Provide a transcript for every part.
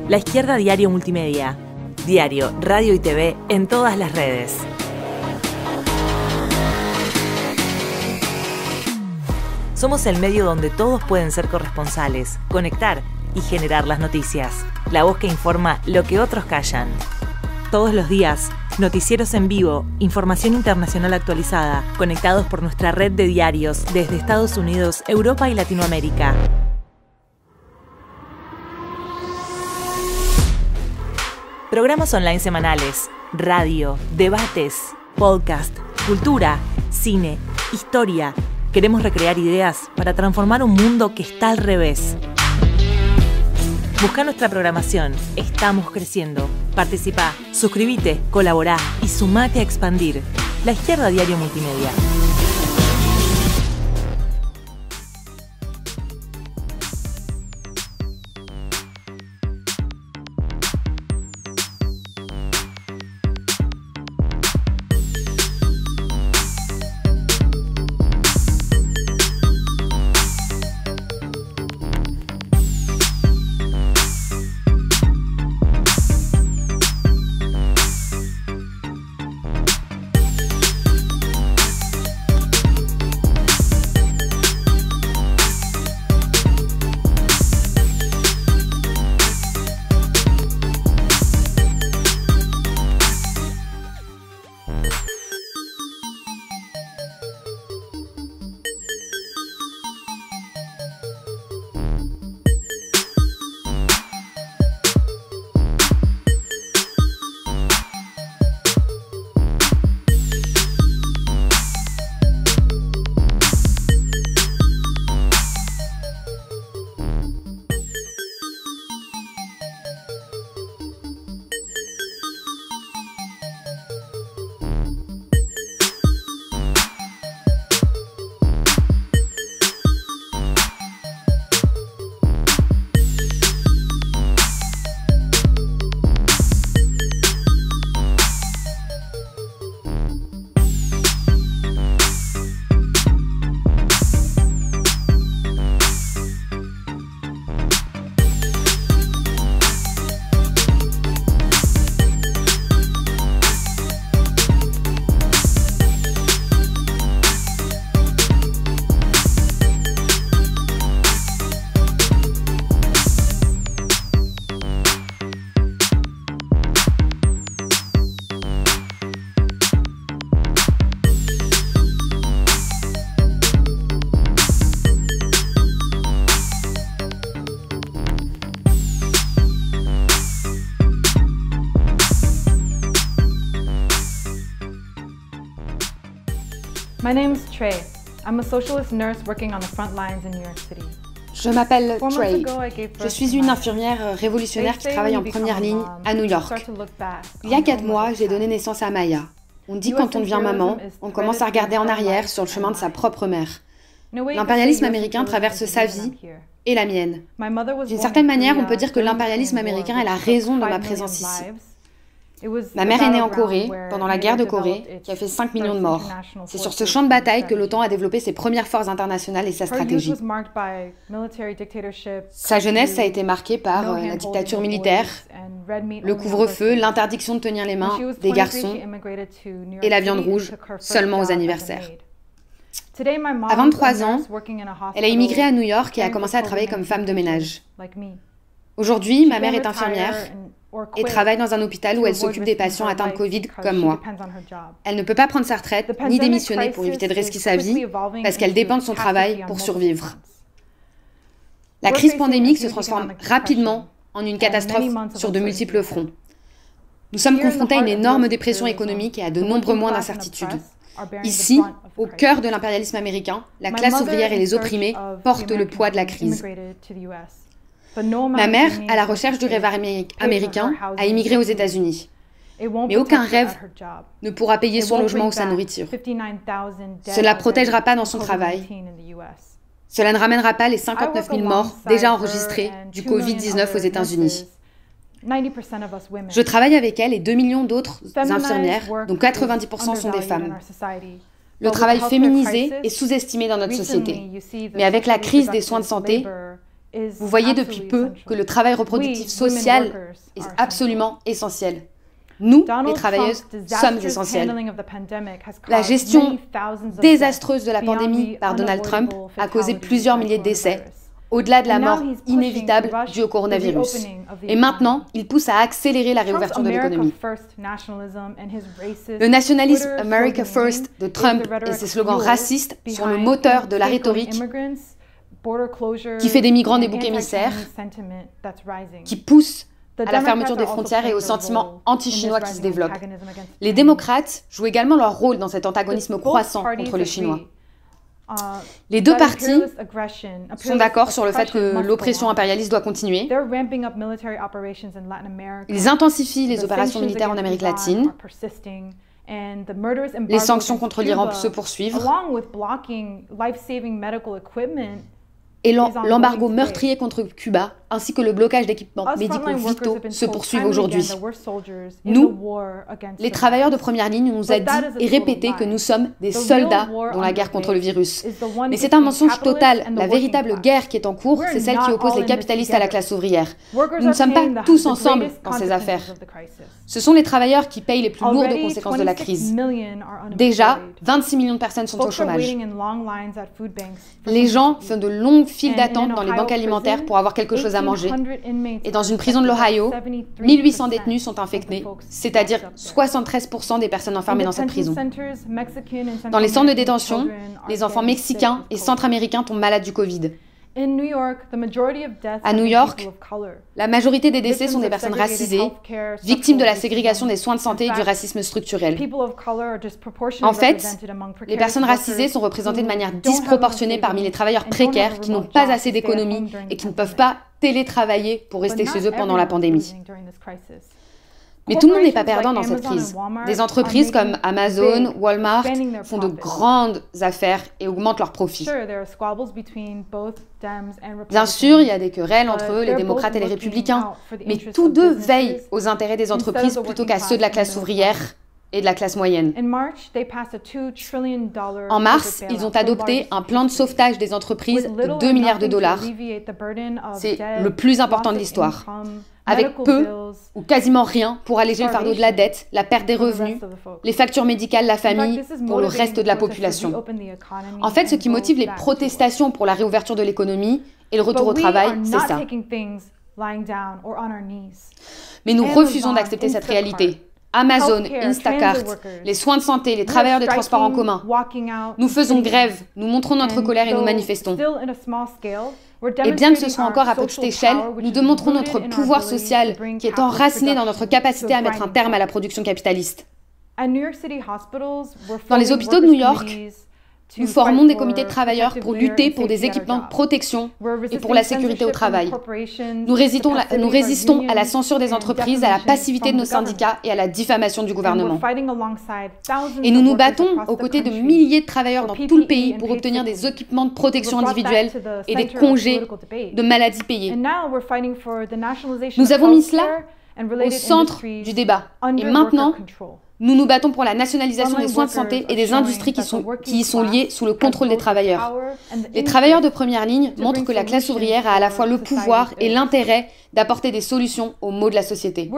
La Izquierda Diario Multimedia. Diario, radio y TV en todas las redes. Somos el medio donde todos pueden ser corresponsales, conectar y generar las noticias. La voz que informa lo que otros callan. Todos los días, noticieros en vivo, información internacional actualizada, conectados por nuestra red de diarios desde Estados Unidos, Europa y Latinoamérica. Programas online semanales, radio, debates, podcast, cultura, cine, historia. Queremos recrear ideas para transformar un mundo que está al revés. Busca nuestra programación. Estamos creciendo. Participá, suscríbete, colaborá y sumate a expandir. La Izquierda Diario Multimedia. My name's Trey. I'm a socialist nurse working on the front lines in New York City. Je m'appelle Trey. Je suis une infirmière révolutionnaire qui travaille en première ligne à New York. Il y a 4 mois, j'ai donné naissance à Maya. On dit quand on devient maman, on commence à regarder en arrière sur le chemin de sa propre mère. L'impérialisme américain traverse sa vie et la mienne. D'une certaine manière, on peut dire que l'impérialisme américain est la raison de ma présence ici. Ma mère est née en Corée, pendant la guerre de Corée, qui a fait 5 millions de morts. C'est sur ce champ de bataille que l'OTAN a développé ses premières forces internationales et sa stratégie. Sa jeunesse a été marquée par la dictature militaire, le couvre-feu, l'interdiction de tenir les mains des garçons et la viande rouge seulement aux anniversaires. À 23 ans, elle a immigré à New York et a commencé à travailler comme femme de ménage. Aujourd'hui, ma mère est infirmière et travaille dans un hôpital où elle s'occupe des patients atteints de Covid comme moi. Elle ne peut pas prendre sa retraite ni démissionner pour éviter de risquer sa vie parce qu'elle dépend de son travail pour survivre. La crise pandémique se transforme rapidement en une catastrophe sur de multiples fronts. Nous sommes confrontés à une énorme dépression économique et à de nombreux mois d'incertitude. Ici, au cœur de l'impérialisme américain, la classe ouvrière et les opprimés portent le poids de la crise. Ma mère, à la recherche du rêve américain, a immigré aux États-Unis. Mais aucun rêve ne pourra payer son logement ou sa nourriture. Cela ne protégera pas dans son travail. Cela ne ramènera pas les 59 000 morts déjà enregistrés du Covid-19 aux États-Unis. Je travaille avec elle et 2 millions d'autres infirmières, dont 90% sont des femmes. Le travail féminisé est sous-estimé dans notre société. Mais avec la crise des soins de santé, Vous voyez depuis peu que le travail reproductif social est absolument essentiel. Nous, les travailleuses, sommes essentielles. La gestion désastreuse de la pandémie par Donald Trump a causé plusieurs milliers de décès, au-delà de la mort inévitable due au coronavirus. Et maintenant, il pousse à accélérer la réouverture de l'économie. Le nationalisme America First de Trump et ses slogans racistes sont le moteur de la rhétorique qui fait des migrants des boucs émissaires, qui pousse à la fermeture des frontières et au sentiment anti-chinois qui se développe. Les démocrates jouent également leur rôle dans cet antagonisme croissant contre les Chinois. Les deux partis sont d'accord sur le fait que l'oppression impérialiste doit continuer. Ils intensifient les opérations militaires en Amérique latine. Les sanctions contre l'Iran se poursuivent. Et l'embargo meurtrier contre Cuba, ainsi que le blocage d'équipements médicaux vitaux, se poursuivent aujourd'hui. Nous, les travailleurs de première ligne, on nous a dit et répété que nous sommes des soldats dans la guerre contre le virus. Mais c'est un mensonge total. La véritable guerre qui est en cours, c'est celle qui oppose les capitalistes à la classe ouvrière. Nous ne sommes pas tous ensemble dans ces affaires. Ce sont les travailleurs qui payent les plus lourdes conséquences de la crise. Déjà, 26 millions de personnes sont au chômage. Les gens font de longues files d'attente dans les banques alimentaires pour avoir quelque chose à manger. Et dans une prison de l'Ohio, 1800 détenus sont infectés, c'est-à-dire 73% des personnes enfermées dans cette prison. Dans les centres de détention, les enfants mexicains et centra-américains tombent malades du Covid. À New York, la majorité des décès sont des personnes racisées, victimes de la ségrégation des soins de santé et du racisme structurel. En fait, les personnes racisées sont représentées de manière disproportionnée parmi les travailleurs précaires qui n'ont pas assez d'économies et qui ne peuvent pas télétravailler pour rester chez eux pendant la pandémie. Mais tout le monde n'est pas perdant dans cette crise. Des entreprises comme Amazon, Walmart font de grandes affaires et augmentent leurs profits. Bien sûr, il y a des querelles entre eux, les démocrates et les républicains, mais tous deux veillent aux intérêts des entreprises plutôt qu'à ceux de la classe ouvrière et de la classe moyenne. En mars, ils ont adopté un plan de sauvetage des entreprises de 2 milliards de dollars. C'est le plus important de l'histoire. Avec peu ou quasiment rien pour alléger le fardeau de la dette, la perte des revenus, les factures médicales, la famille, pour le reste de la population. En fait, ce qui motive les protestations pour la réouverture de l'économie et le retour au travail, c'est ça. Mais nous refusons d'accepter cette réalité. Amazon, Instacart, les soins de santé, les travailleurs des transports en commun. Nous faisons grève, nous montrons notre colère et nous manifestons. Et bien que ce soit encore à petite échelle, nous démontrons notre pouvoir social qui est enraciné dans notre capacité à mettre un terme à la production capitaliste. Dans les hôpitaux de New York, nous formons des comités de travailleurs pour lutter pour des équipements de protection et pour la sécurité au travail. Nous résistons à la censure des entreprises, à la passivité de nos syndicats et à la diffamation du gouvernement. Et nous nous battons aux côtés de milliers de travailleurs dans tout le pays pour obtenir des équipements de protection individuelle et des congés de maladies payés. Nous avons mis cela au centre du débat. Et maintenant, nous nous battons pour la nationalisation des soins de santé et des industries qui y sont liées sous le contrôle des travailleurs. Les travailleurs de première ligne montrent que la classe ouvrière a à la fois le pouvoir et l'intérêt d'apporter des solutions aux maux de la société.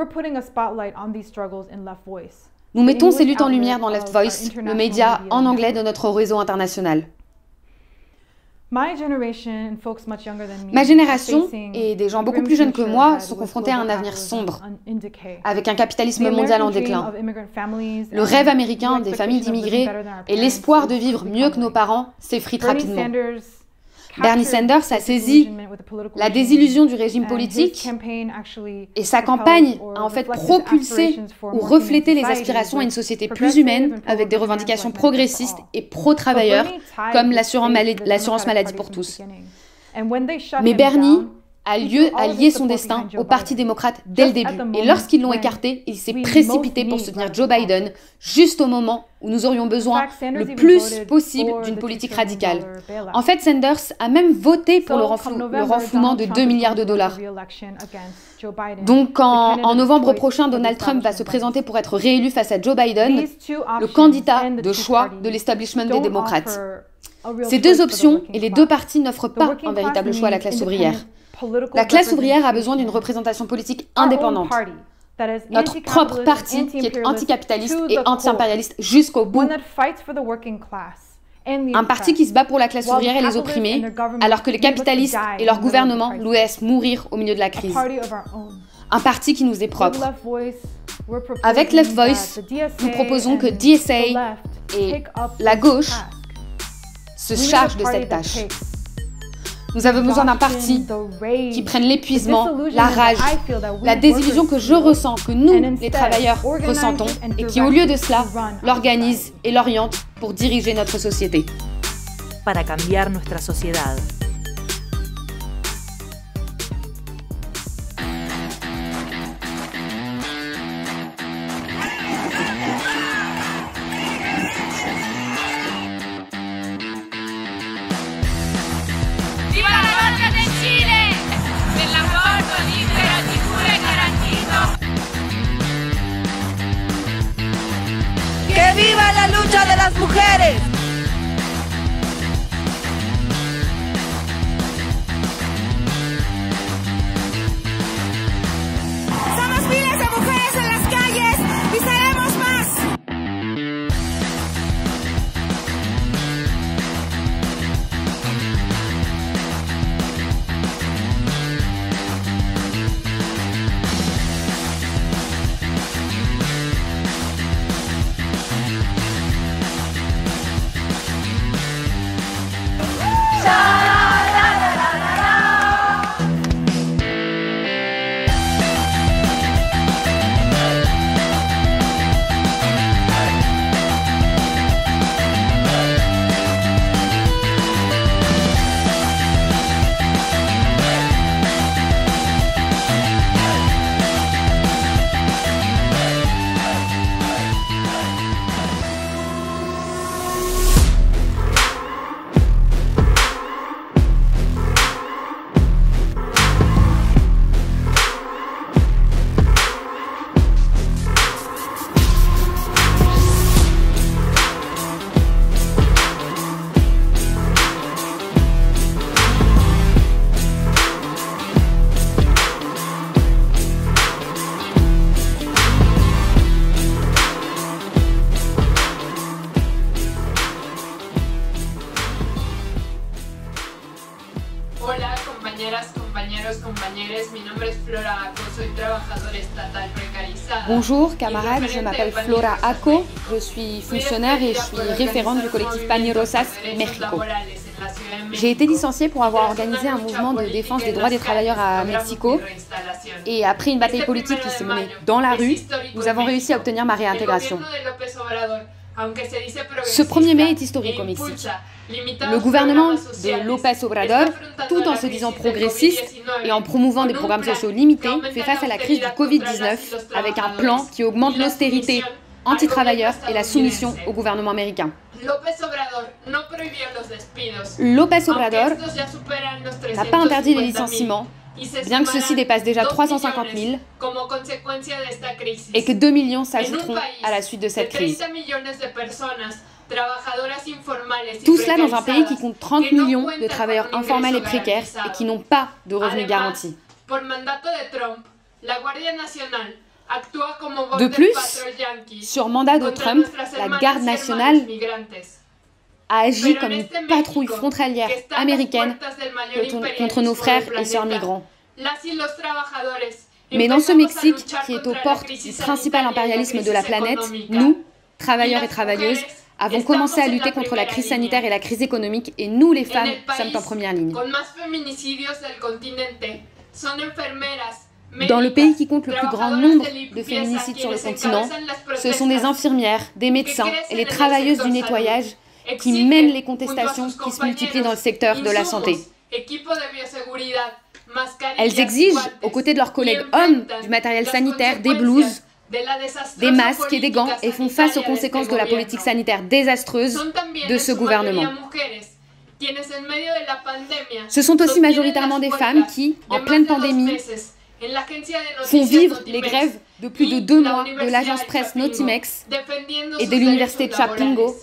Nous mettons ces luttes en lumière dans Left Voice, le média en anglais de notre réseau international. Ma génération et des gens beaucoup plus jeunes que moi sont confrontés à un avenir sombre, avec un capitalisme mondial en déclin. Le rêve américain des familles d'immigrés et l'espoir de vivre mieux que nos parents s'effritent rapidement. Bernie Sanders a saisi la désillusion du régime politique et sa campagne a en fait propulsé ou reflété les aspirations à une société plus humaine avec des revendications progressistes et pro-travailleurs comme l'assurance maladie pour tous. Mais Bernie a lié son destin au Parti démocrate dès le début. Et lorsqu'ils l'ont écarté, il s'est précipité pour soutenir Joe Biden, juste au moment où nous aurions besoin le plus possible d'une politique radicale. En fait, Sanders a même voté pour le renflouement de 2 milliards de dollars. Donc, en novembre prochain, Donald Trump va se présenter pour être réélu face à Joe Biden, le candidat de choix de l'establishment des démocrates. Ces deux options et les deux partis n'offrent pas un véritable choix à la classe ouvrière. La classe ouvrière a besoin d'une représentation politique indépendante. Notre propre parti qui est anticapitaliste et anti-impérialiste jusqu'au bout. Un parti qui se bat pour la classe ouvrière et les opprimés, alors que les capitalistes et leur gouvernement nous laissent mourir au milieu de la crise. Un parti qui nous est propre. Avec Left Voice, nous proposons que DSA et la gauche se chargent de cette tâche. Nous avons besoin d'un parti qui prenne l'épuisement, la rage, la désillusion que je ressens, que nous, les travailleurs, ressentons, et qui, au lieu de cela, l'organise et l'oriente pour diriger notre société. Para cambiar nuestra sociedad. ¡Que viva la lucha de las mujeres! Somos miles de mujeres en las calles y seremos más. Hola compañeras, compañeros, compañeres, mi nombre es Flora Ako, soy trabajadora estatal precarizada. Bonjour camarades, je m'appelle Flora Ako, je suis fonctionnaire et je suis référente du collectif Pañerosas Mexico. J'ai été licenciée pour avoir organisé un mouvement de défense des droits des travailleurs à Mexico et après une bataille politique qui s'est menée dans la rue, nous avons réussi à obtenir ma réintégration. Ce 1er mai est historique au Mexique. Le gouvernement de López Obrador, tout en se disant progressiste et en promouvant des programmes sociaux limités, fait face à la crise du Covid-19 avec un plan qui augmente l'austérité anti-travailleurs et la soumission au gouvernement américain. López Obrador n'a pas interdit les licenciements, bien que ceux-ci dépassent déjà 350 000 et que 2 millions s'ajouteront à la suite de cette crise. Tout cela dans un pays qui compte 30 millions de travailleurs informels et précaires et qui n'ont pas de revenus garantis. De plus, sur mandat de Trump, la garde nationale a agi comme une patrouille frontalière américaine contre nos frères et sœurs migrants. Mais dans ce Mexique, qui est aux portes du principal impérialisme de la planète, nous, travailleurs et travailleuses, avons commencé à lutter contre la crise sanitaire et la crise économique et nous, les femmes, sommes en première ligne. Dans le pays qui compte le plus grand nombre de féminicides sur le continent, ce sont des infirmières, des médecins et les travailleuses du nettoyage qui mènent les contestations qui se multiplient dans le secteur de la santé. Elles exigent, aux côtés de leurs collègues hommes, du matériel sanitaire, des blouses, des masques et des gants et font face aux conséquences de la politique sanitaire désastreuse de ce gouvernement. Ce sont aussi majoritairement des femmes qui, en pleine pandémie, font vivre les grèves de plus de 2 mois de l'agence presse Notimex et de l'université de Chapingo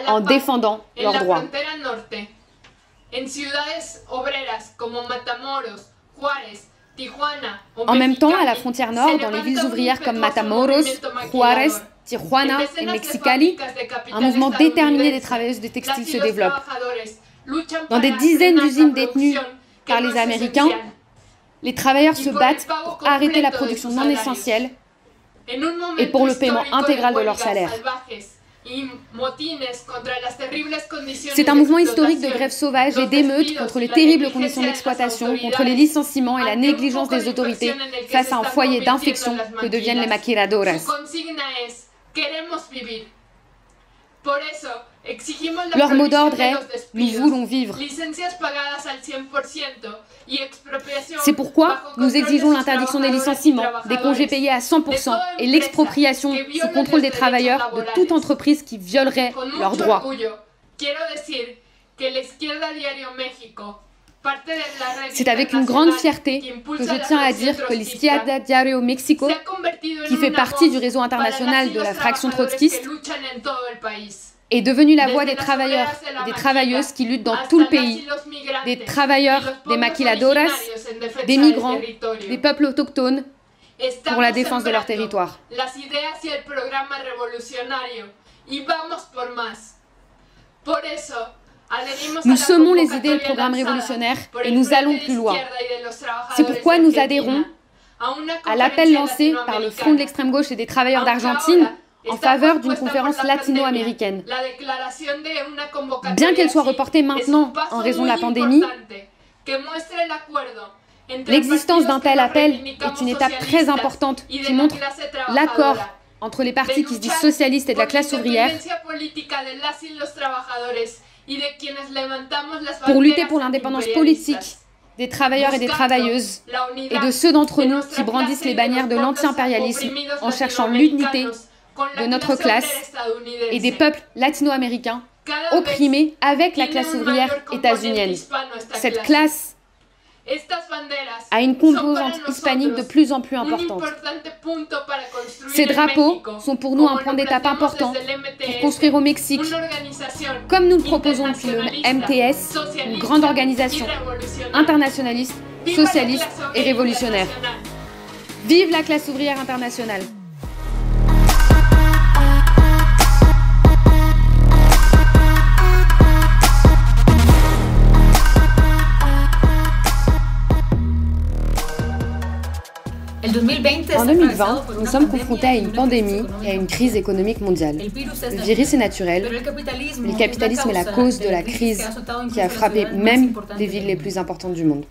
en défendant leurs droits. En même temps, à la frontière nord, dans les villes ouvrières comme Matamoros, Juárez, Tijuana et Mexicali, un mouvement déterminé des travailleuses de textile se développe. Dans des dizaines d'usines détenues par les Américains, les travailleurs se battent pour arrêter la production non essentielle et pour le paiement intégral de leur salaire. C'est un mouvement historique de grève sauvage et d'émeutes contre les terribles conditions d'exploitation, contre les licenciements et la négligence des autorités face à un foyer d'infection que deviennent les maquiladoras. Leur mot d'ordre est « Nous voulons vivre ». C'est pourquoi nous exigeons l'interdiction des licenciements, des congés payés à 100% et l'expropriation sous contrôle des travailleurs de toute entreprise qui violerait leurs droits. C'est avec une grande fierté que je tiens à dire que l'Izquierda Diario México, qui fait partie du réseau international de la fraction trotskiste, est devenue la voix des travailleurs et des travailleuses qui luttent dans tout le pays, des travailleurs, des maquiladoras, des migrants, des peuples autochtones, pour la défense de leur territoire. Nous semons les idées et le programme révolutionnaire et nous allons plus loin. C'est pourquoi nous adhérons à l'appel lancé par le Front de l'extrême gauche et des travailleurs d'Argentine en faveur d'une conférence latino-américaine. Bien qu'elle soit reportée maintenant en raison de la pandémie, l'existence d'un tel appel est une étape très importante qui montre l'accord entre les partis qui se disent socialistes et de la classe ouvrière pour lutter pour l'indépendance politique des travailleurs et des travailleuses et de ceux d'entre nous qui brandissent les bannières de l'anti-impérialisme en cherchant l'unité de notre classe et des peuples latino-américains opprimés avec la classe ouvrière états-unienne. Cette classe a une composante hispanique de plus en plus importante. Ces drapeaux sont pour nous un point d'étape important pour construire au Mexique, comme nous le proposons depuis le MTS, une grande organisation internationaliste, socialiste et révolutionnaire. Vive la classe ouvrière internationale! En 2020, nous sommes confrontés à une pandémie et à une crise économique mondiale. Le virus est naturel, mais le capitalisme est la cause de la crise qui a frappé même les villes les plus importantes du monde.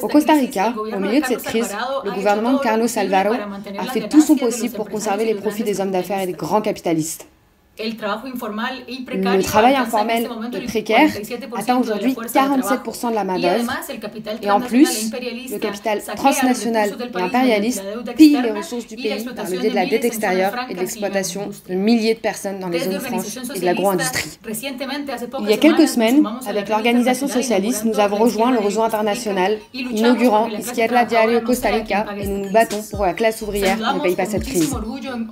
Au Costa Rica, au milieu de cette crise, le gouvernement de Carlos Alvaro a fait tout son possible pour conserver les profits des hommes d'affaires et des grands capitalistes. Le travail informel et précaire atteint aujourd'hui 47% de la main-d'œuvre. Et en plus, le capital transnational et impérialiste pille les ressources du pays par le biais de la dette extérieure et de l'exploitation de milliers de personnes dans les zones franches et de l'agro-industrie. Il y a quelques semaines, avec l'organisation socialiste, nous avons rejoint le réseau international, inaugurant Izquierda Diario Costa Rica, et nous nous battons pour que la classe ouvrière ne paye pas cette crise.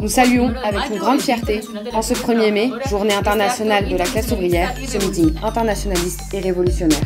Nous saluons avec une grande fierté, en ce 1er mai, journée internationale de la classe ouvrière, ce meeting internationaliste et révolutionnaire.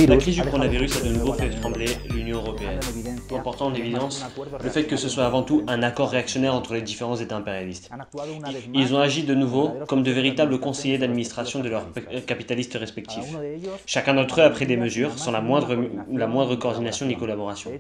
La crise du coronavirus a de nouveau fait trembler l'Union européenne, en portant en évidence le fait que ce soit avant tout un accord réactionnaire entre les différents États impérialistes. Ils ont agi de nouveau comme de véritables conseillers d'administration de leurs capitalistes respectifs. Chacun d'entre eux a pris des mesures sans la moindre coordination ni collaboration.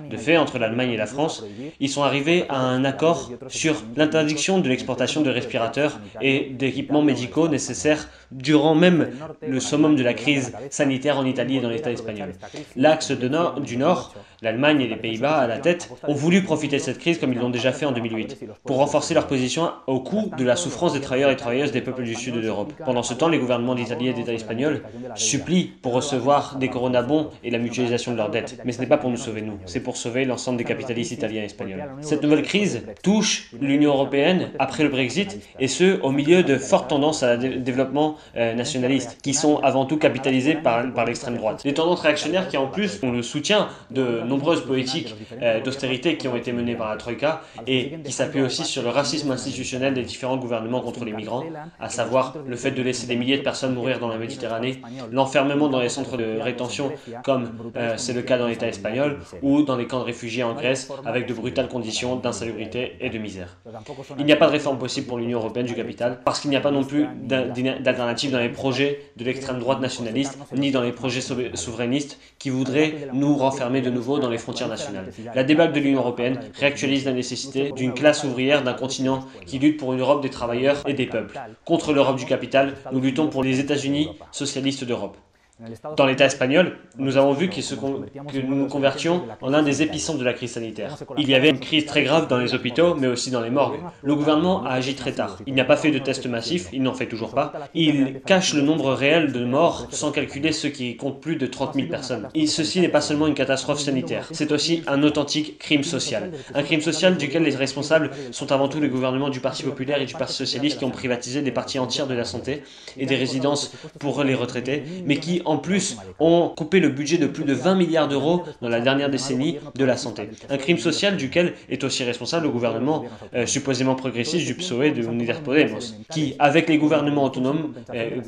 De fait, entre l'Allemagne et la France, ils sont arrivés à un accord sur l'interdiction de l'exportation de respirateurs et d'équipements médicaux nécessaires durant même le summum de la crise sanitaire sanitaire en Italie et dans l'État espagnol. L'axe du Nord, l'Allemagne et les Pays-Bas à la tête, ont voulu profiter de cette crise comme ils l'ont déjà fait en 2008, pour renforcer leur position au coût de la souffrance des travailleurs et travailleuses des peuples du sud de l'Europe. Pendant ce temps, les gouvernements d'Italie et d'État espagnol supplient pour recevoir des coronabons et la mutualisation de leurs dettes. Mais ce n'est pas pour nous sauver nous, c'est pour sauver l'ensemble des capitalistes italiens et espagnols. Cette nouvelle crise touche l'Union européenne après le Brexit, et ce, au milieu de fortes tendances à développement nationaliste, qui sont avant tout capitalisées par l'extrême droite. Des tendances réactionnaires qui en plus ont le soutien de nombreuses politiques d'austérité qui ont été menées par la Troïka et qui s'appuient aussi sur le racisme institutionnel des différents gouvernements contre les migrants, à savoir le fait de laisser des milliers de personnes mourir dans la Méditerranée, l'enfermement dans les centres de rétention comme c'est le cas dans l'État espagnol, ou dans les camps de réfugiés en Grèce avec de brutales conditions d'insalubrité et de misère. Il n'y a pas de réforme possible pour l'Union européenne du capital, parce qu'il n'y a pas non plus d'alternative dans les projets de l'extrême droite nationaliste, ni dans les projets souverainistes qui voudraient nous renfermer de nouveau dans les frontières nationales. La débâcle de l'Union européenne réactualise la nécessité d'une classe ouvrière d'un continent qui lutte pour une Europe des travailleurs et des peuples. Contre l'Europe du capital, nous luttons pour les États-Unis socialistes d'Europe. Dans l'État espagnol, nous avons vu que nous nous convertions en un des épicentres de la crise sanitaire. Il y avait une crise très grave dans les hôpitaux, mais aussi dans les morgues. Le gouvernement a agi très tard. Il n'a pas fait de tests massifs, il n'en fait toujours pas. Il cache le nombre réel de morts sans calculer ceux qui comptent plus de 30 000 personnes. Et ceci n'est pas seulement une catastrophe sanitaire, c'est aussi un authentique crime social. Un crime social duquel les responsables sont avant tout les gouvernements du Parti populaire et du Parti socialiste qui ont privatisé des parties entières de la santé et des résidences pour les retraités, mais qui en plus ont coupé le budget de plus de 20 milliards d'euros dans la dernière décennie de la santé. Un crime social duquel est aussi responsable le gouvernement supposément progressiste du PSOE et de Unidas Podemos, qui, avec les gouvernements autonomes,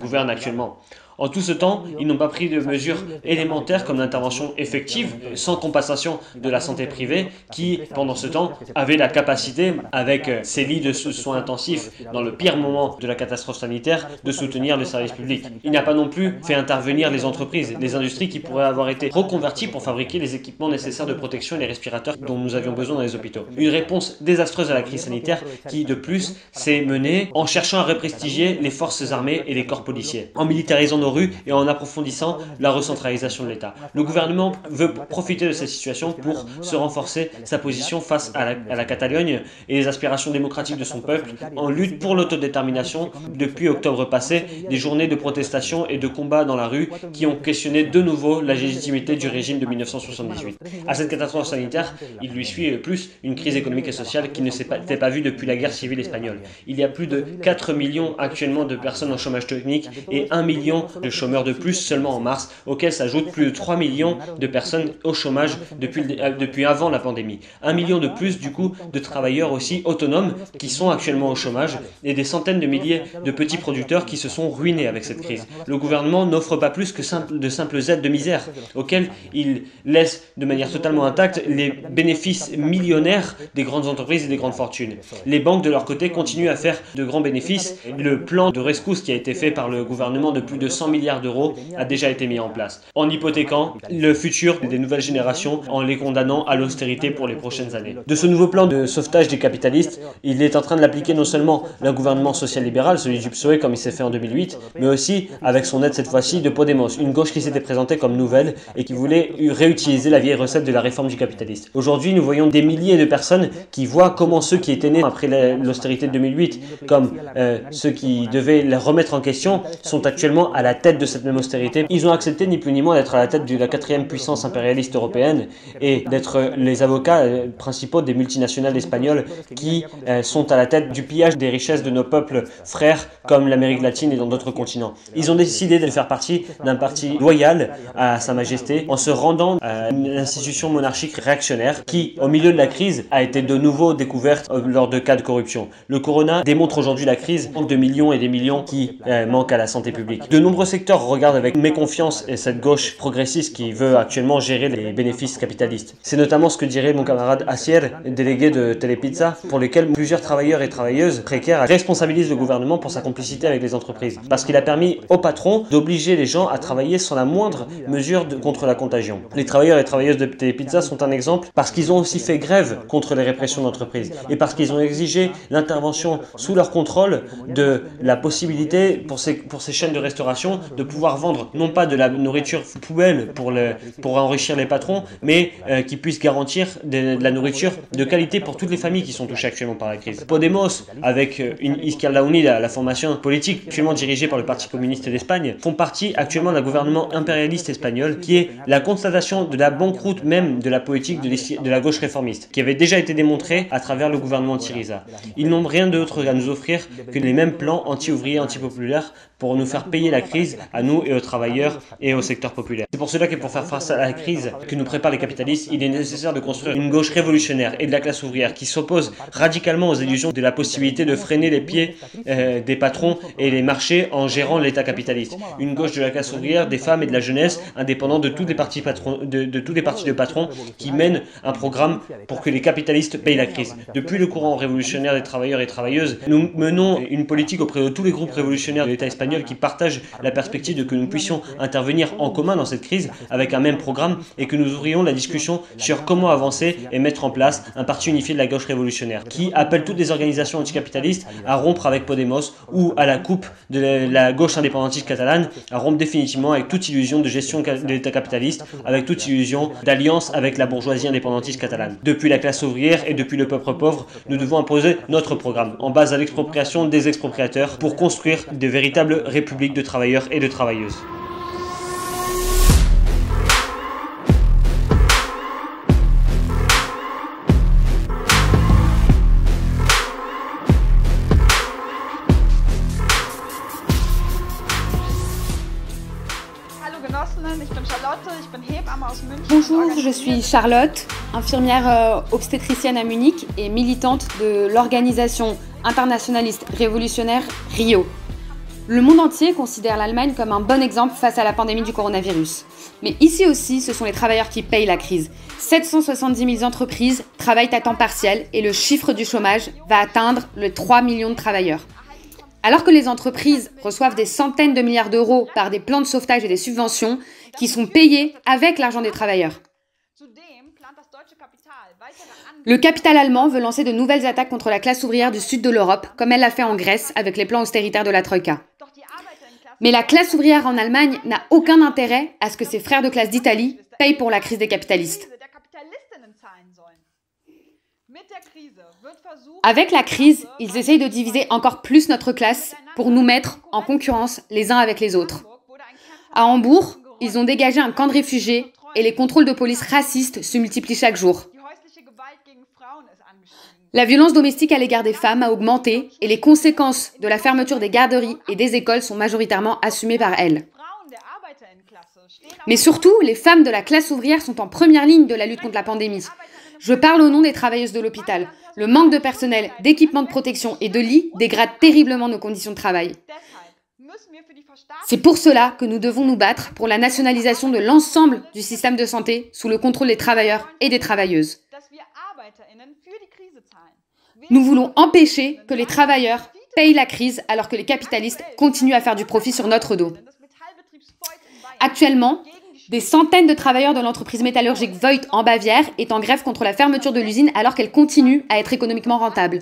gouvernent actuellement. En tout ce temps, ils n'ont pas pris de mesures élémentaires comme l'intervention effective, sans compensation de la santé privée, qui, pendant ce temps, avait la capacité, avec ses lits de soins intensifs, dans le pire moment de la catastrophe sanitaire, de soutenir le service public. Il n'a pas non plus fait intervenir les entreprises, les industries qui pourraient avoir été reconverties pour fabriquer les équipements nécessaires de protection et les respirateurs dont nous avions besoin dans les hôpitaux. Une réponse désastreuse à la crise sanitaire qui, de plus, s'est menée en cherchant à represtigier les forces armées et les corps policiers, en militarisant nos rues et en approfondissant la recentralisation de l'État. Le gouvernement veut profiter de cette situation pour se renforcer sa position face à la Catalogne et les aspirations démocratiques de son peuple en lutte pour l'autodétermination depuis octobre passé, des journées de protestation et de combat dans la rue qui ont questionné de nouveau la légitimité du régime de 1978. À cette catastrophe sanitaire, il lui suit plus une crise économique et sociale qui ne s'était pas vue depuis la guerre civile espagnole. Il y a plus de 4 millions actuellement de personnes en chômage technique et 1 million de chômeurs de plus seulement en mars, auxquels s'ajoutent plus de 3 millions de personnes au chômage depuis avant la pandémie. 1 million de plus du coup de travailleurs aussi autonomes qui sont actuellement au chômage et des centaines de milliers de petits producteurs qui se sont ruinés avec cette crise. Le gouvernement n'offre pas plus que de simples aides de misère auxquelles il laisse de manière totalement intacte les bénéfices millionnaires des grandes entreprises et des grandes fortunes. Les banques de leur côté continuent à faire de grands bénéfices. Le plan de rescousse qui a été fait par le gouvernement de plus de 100 milliards d'euros a déjà été mis en place, en hypothéquant le futur des nouvelles générations, en les condamnant à l'austérité pour les prochaines années. De ce nouveau plan de sauvetage des capitalistes, il est en train de l'appliquer non seulement le gouvernement social-libéral, celui du PSOE comme il s'est fait en 2008, mais aussi avec son aide cette fois-ci de Podemos, une gauche qui s'était présentée comme nouvelle et qui voulait réutiliser la vieille recette de la réforme du capitaliste. Aujourd'hui, nous voyons des milliers de personnes qui voient comment ceux qui étaient nés après l'austérité de 2008, comme ceux qui devaient les remettre en question, sont actuellement à la tête de cette même austérité. Ils ont accepté ni plus ni moins d'être à la tête de la 4e puissance impérialiste européenne et d'être les avocats principaux des multinationales espagnoles qui sont à la tête du pillage des richesses de nos peuples frères comme l'Amérique latine et dans d'autres continents. Ils ont décidé de faire partie d'un parti loyal à Sa Majesté en se rendant à une institution monarchique réactionnaire qui, au milieu de la crise, a été de nouveau découverte lors de cas de corruption. Le corona démontre aujourd'hui la crise de millions et des millions qui manquent à la santé publique. De nombreux secteurs regardent avec méconfiance cette gauche progressiste qui veut actuellement gérer les bénéfices capitalistes. C'est notamment ce que dirait mon camarade Asier, délégué de Telepizza, pour lequel plusieurs travailleurs et travailleuses précaires responsabilisent le gouvernement pour sa complicité avec les entreprises. Parce qu'il a permis aux patrons d'obliger les gens à travailler sans la moindre mesure contre la contagion. Les travailleurs et travailleuses de Telepizza sont un exemple parce qu'ils ont aussi fait grève contre les répressions d'entreprises et parce qu'ils ont exigé l'intervention sous leur contrôle de la possibilité pour ces chaînes de restauration l'occasion de pouvoir vendre non pas de la nourriture poubelle pour enrichir les patrons, mais qui puisse garantir de la nourriture de qualité pour toutes les familles qui sont touchées actuellement par la crise. Podemos, avec Izquierda Unida, la formation politique actuellement dirigée par le Parti communiste d'Espagne, font partie actuellement d'un gouvernement impérialiste espagnol qui est la constatation de la banqueroute même de la politique de la gauche réformiste, qui avait déjà été démontrée à travers le gouvernement de Syriza. Ils n'ont rien d'autre à nous offrir que les mêmes plans anti-ouvriers, anti-populaires pour nous faire payer la crise à nous et aux travailleurs et au secteur populaire. C'est pour cela que pour faire face à la crise que nous préparent les capitalistes, il est nécessaire de construire une gauche révolutionnaire et de la classe ouvrière qui s'oppose radicalement aux illusions de la possibilité de freiner les pieds des patrons et les marchés en gérant l'État capitaliste. Une gauche de la classe ouvrière, des femmes et de la jeunesse, indépendante de tous les partis de patrons qui mènent un programme pour que les capitalistes payent la crise. Depuis le courant révolutionnaire des travailleurs et travailleuses, nous menons une politique auprès de tous les groupes révolutionnaires de l'État espagnol qui partagent la perspective de que nous puissions intervenir en commun dans cette crise avec un même programme et que nous ouvrions la discussion sur comment avancer et mettre en place un parti unifié de la gauche révolutionnaire qui appelle toutes les organisations anticapitalistes à rompre avec Podemos ou à la coupe de la gauche indépendantiste catalane, à rompre définitivement avec toute illusion de gestion de l'État capitaliste, avec toute illusion d'alliance avec la bourgeoisie indépendantiste catalane. Depuis la classe ouvrière et depuis le peuple pauvre, nous devons imposer notre programme en base à l'expropriation des expropriateurs pour construire de véritables républiques de travailleurs et de travailleuses. Bonjour, je suis Charlotte, infirmière obstétricienne à Munich et militante de l'organisation internationaliste révolutionnaire RIO. Le monde entier considère l'Allemagne comme un bon exemple face à la pandémie du coronavirus. Mais ici aussi, ce sont les travailleurs qui payent la crise. 770 000 entreprises travaillent à temps partiel et le chiffre du chômage va atteindre les 3 millions de travailleurs. Alors que les entreprises reçoivent des centaines de milliards d'euros par des plans de sauvetage et des subventions qui sont payés avec l'argent des travailleurs. Le capital allemand veut lancer de nouvelles attaques contre la classe ouvrière du sud de l'Europe, comme elle l'a fait en Grèce avec les plans austéritaires de la Troïka. Mais la classe ouvrière en Allemagne n'a aucun intérêt à ce que ses frères de classe d'Italie payent pour la crise des capitalistes. Avec la crise, ils essayent de diviser encore plus notre classe pour nous mettre en concurrence les uns avec les autres. À Hambourg, ils ont dégagé un camp de réfugiés et les contrôles de police racistes se multiplient chaque jour. La violence domestique à l'égard des femmes a augmenté et les conséquences de la fermeture des garderies et des écoles sont majoritairement assumées par elles. Mais surtout, les femmes de la classe ouvrière sont en première ligne de la lutte contre la pandémie. Je parle au nom des travailleuses de l'hôpital. Le manque de personnel, d'équipements de protection et de lits dégrade terriblement nos conditions de travail. C'est pour cela que nous devons nous battre pour la nationalisation de l'ensemble du système de santé sous le contrôle des travailleurs et des travailleuses. Nous voulons empêcher que les travailleurs payent la crise alors que les capitalistes continuent à faire du profit sur notre dos. Actuellement, des centaines de travailleurs de l'entreprise métallurgique Voith en Bavière est en grève contre la fermeture de l'usine alors qu'elle continue à être économiquement rentable.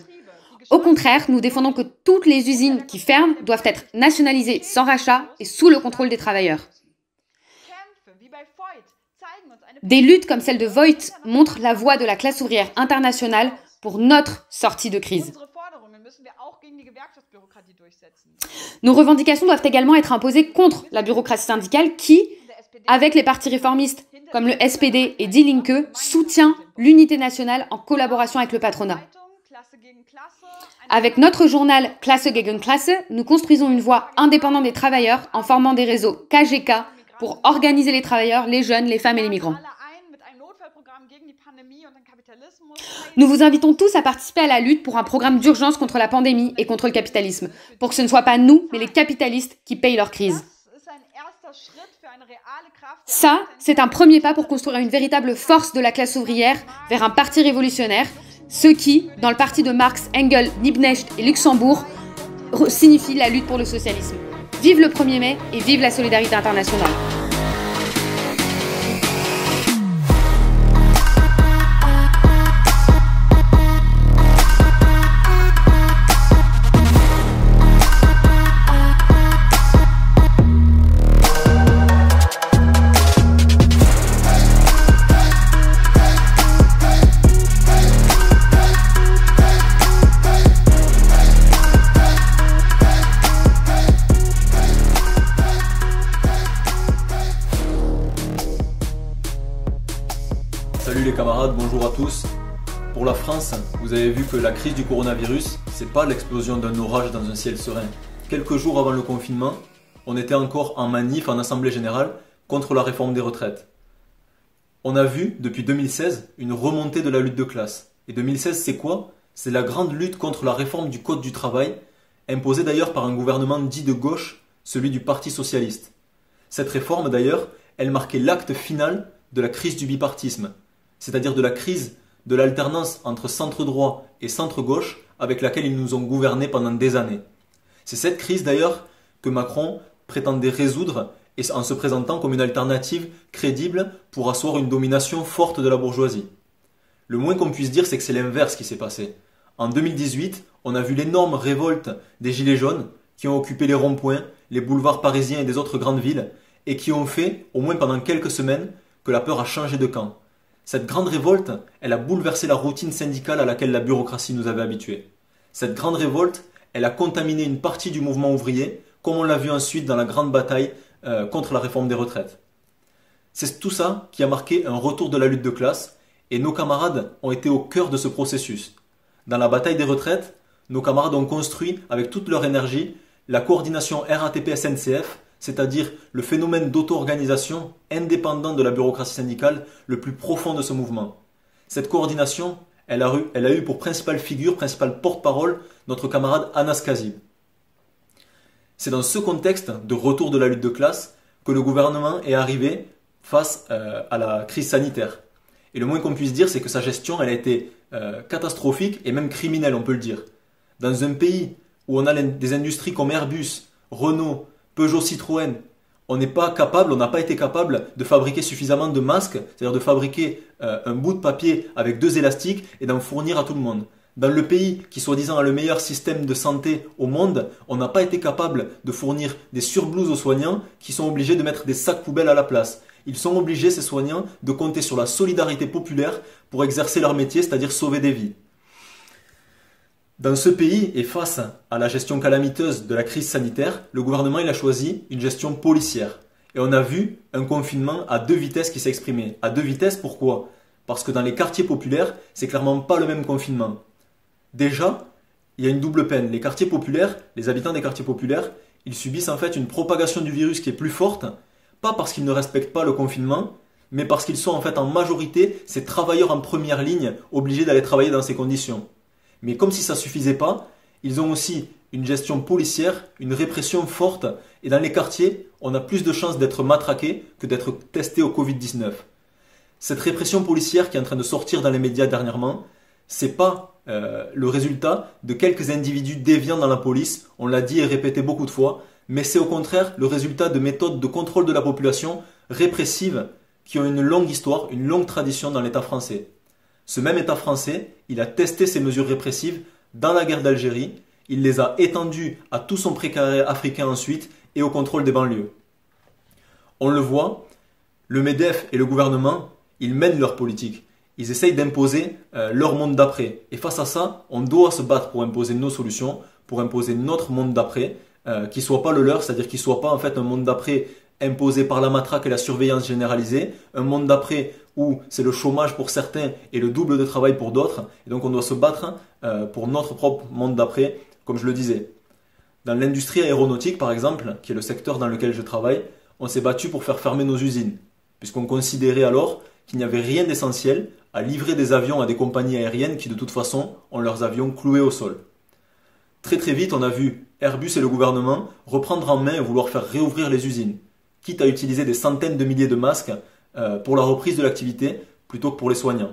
Au contraire, nous défendons que toutes les usines qui ferment doivent être nationalisées sans rachat et sous le contrôle des travailleurs. Des luttes comme celle de Voith montrent la voie de la classe ouvrière internationale pour notre sortie de crise. Nos revendications doivent également être imposées contre la bureaucratie syndicale qui, avec les partis réformistes comme le SPD et Die Linke, soutient l'unité nationale en collaboration avec le patronat. Avec notre journal Klasse gegen Klasse, nous construisons une voie indépendante des travailleurs en formant des réseaux KGK pour organiser les travailleurs, les jeunes, les femmes et les migrants. Nous vous invitons tous à participer à la lutte pour un programme d'urgence contre la pandémie et contre le capitalisme, pour que ce ne soit pas nous, mais les capitalistes qui payent leur crise. Ça, c'est un premier pas pour construire une véritable force de la classe ouvrière vers un parti révolutionnaire, ce qui, dans le parti de Marx, Engels, Liebknecht et Luxembourg, signifie la lutte pour le socialisme. Vive le 1er mai et vive la solidarité internationale. camarades, bonjour à tous. Pour la France, vous avez vu que la crise du coronavirus, c'est pas l'explosion d'un orage dans un ciel serein. Quelques jours avant le confinement, on était encore en manif, en assemblée générale, contre la réforme des retraites. On a vu, depuis 2016, une remontée de la lutte de classe. Et 2016, c'est quoi? C'est la grande lutte contre la réforme du Code du travail, imposée d'ailleurs par un gouvernement dit de gauche, celui du Parti socialiste. Cette réforme, d'ailleurs, elle marquait l'acte final de la crise du bipartisme, c'est-à-dire de la crise de l'alternance entre centre-droit et centre-gauche avec laquelle ils nous ont gouvernés pendant des années. C'est cette crise d'ailleurs que Macron prétendait résoudre et en se présentant comme une alternative crédible pour asseoir une domination forte de la bourgeoisie. Le moins qu'on puisse dire, c'est que c'est l'inverse qui s'est passé. En 2018, on a vu l'énorme révolte des Gilets jaunes qui ont occupé les ronds-points, les boulevards parisiens et des autres grandes villes et qui ont fait, au moins pendant quelques semaines, que la peur a changé de camp. Cette grande révolte, elle a bouleversé la routine syndicale à laquelle la bureaucratie nous avait habitués. Cette grande révolte, elle a contaminé une partie du mouvement ouvrier, comme on l'a vu ensuite dans la grande bataille contre la réforme des retraites. C'est tout ça qui a marqué un retour de la lutte de classe, et nos camarades ont été au cœur de ce processus. Dans la bataille des retraites, nos camarades ont construit, avec toute leur énergie, la coordination RATP-SNCF, c'est-à-dire le phénomène d'auto-organisation indépendant de la bureaucratie syndicale le plus profond de ce mouvement. Cette coordination, elle a eu pour principale figure, principale porte-parole, notre camarade Anas Kazib. C'est dans ce contexte de retour de la lutte de classe que le gouvernement est arrivé face à la crise sanitaire. Et le moins qu'on puisse dire, c'est que sa gestion, elle a été catastrophique et même criminelle, on peut le dire. Dans un pays où on a des industries comme Airbus, Renault, Peugeot, Citroën, on n'a pas été capable de fabriquer suffisamment de masques, c'est-à-dire de fabriquer un bout de papier avec 2 élastiques et d'en fournir à tout le monde. Dans le pays qui soi-disant a le meilleur système de santé au monde, on n'a pas été capable de fournir des surblouses aux soignants qui sont obligés de mettre des sacs poubelles à la place. Ils sont obligés, ces soignants, de compter sur la solidarité populaire pour exercer leur métier, c'est-à-dire sauver des vies. Dans ce pays, et face à la gestion calamiteuse de la crise sanitaire, le gouvernement il a choisi une gestion policière. Et on a vu un confinement à 2 vitesses qui s'est exprimé. À 2 vitesses, pourquoi? Parce que dans les quartiers populaires, c'est clairement pas le même confinement. Déjà, il y a une double peine. Les quartiers populaires, les habitants des quartiers populaires, ils subissent en fait une propagation du virus qui est plus forte, pas parce qu'ils ne respectent pas le confinement, mais parce qu'ils sont en fait en majorité ces travailleurs en première ligne obligés d'aller travailler dans ces conditions. Mais comme si ça ne suffisait pas, ils ont aussi une gestion policière, une répression forte. Et dans les quartiers, on a plus de chances d'être matraqué que d'être testé au Covid-19. Cette répression policière qui est en train de sortir dans les médias dernièrement, c'est pas le résultat de quelques individus déviants dans la police, on l'a dit et répété beaucoup de fois, mais c'est au contraire le résultat de méthodes de contrôle de la population répressives qui ont une longue histoire, une longue tradition dans l'État français. Ce même État français, il a testé ces mesures répressives dans la guerre d'Algérie, il les a étendues à tout son précaré africain ensuite et au contrôle des banlieues. On le voit, le MEDEF et le gouvernement, ils mènent leur politique. Ils essayent d'imposer leur monde d'après. Et face à ça, on doit se battre pour imposer nos solutions, pour imposer notre monde d'après, qui ne soit pas le leur, c'est-à-dire qu'il ne soit pas en fait un monde d'après imposé par la matraque et la surveillance généralisée, un monde d'après où c'est le chômage pour certains et le double de travail pour d'autres. Et donc on doit se battre pour notre propre monde d'après, comme je le disais. Dans l'industrie aéronautique, par exemple, qui est le secteur dans lequel je travaille, on s'est battu pour faire fermer nos usines, puisqu'on considérait alors qu'il n'y avait rien d'essentiel à livrer des avions à des compagnies aériennes qui de toute façon ont leurs avions cloués au sol. Très très vite, on a vu Airbus et le gouvernement reprendre en main et vouloir faire réouvrir les usines, quitte à utiliser des centaines de milliers de masques pour la reprise de l'activité plutôt que pour les soignants.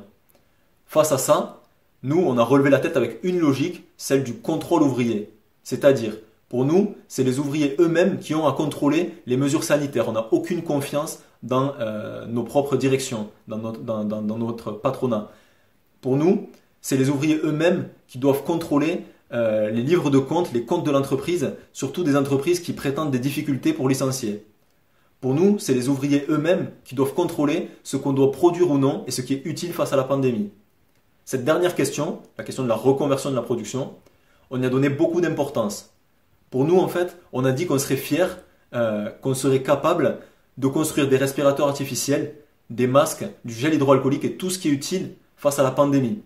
Face à ça, nous, on a relevé la tête avec une logique, celle du contrôle ouvrier. C'est-à-dire, pour nous, c'est les ouvriers eux-mêmes qui ont à contrôler les mesures sanitaires. On n'a aucune confiance dans nos propres directions, dans notre patronat. Pour nous, c'est les ouvriers eux-mêmes qui doivent contrôler les livres de compte, les comptes de l'entreprise, surtout des entreprises qui prétendent des difficultés pour licencier. Pour nous, c'est les ouvriers eux-mêmes qui doivent contrôler ce qu'on doit produire ou non et ce qui est utile face à la pandémie. Cette dernière question, la question de la reconversion de la production, on y a donné beaucoup d'importance. Pour nous, en fait, on a dit qu'on serait fiers, qu'on serait capable de construire des respirateurs artificiels des masques, du gel hydroalcoolique et tout ce qui est utile face à la pandémie.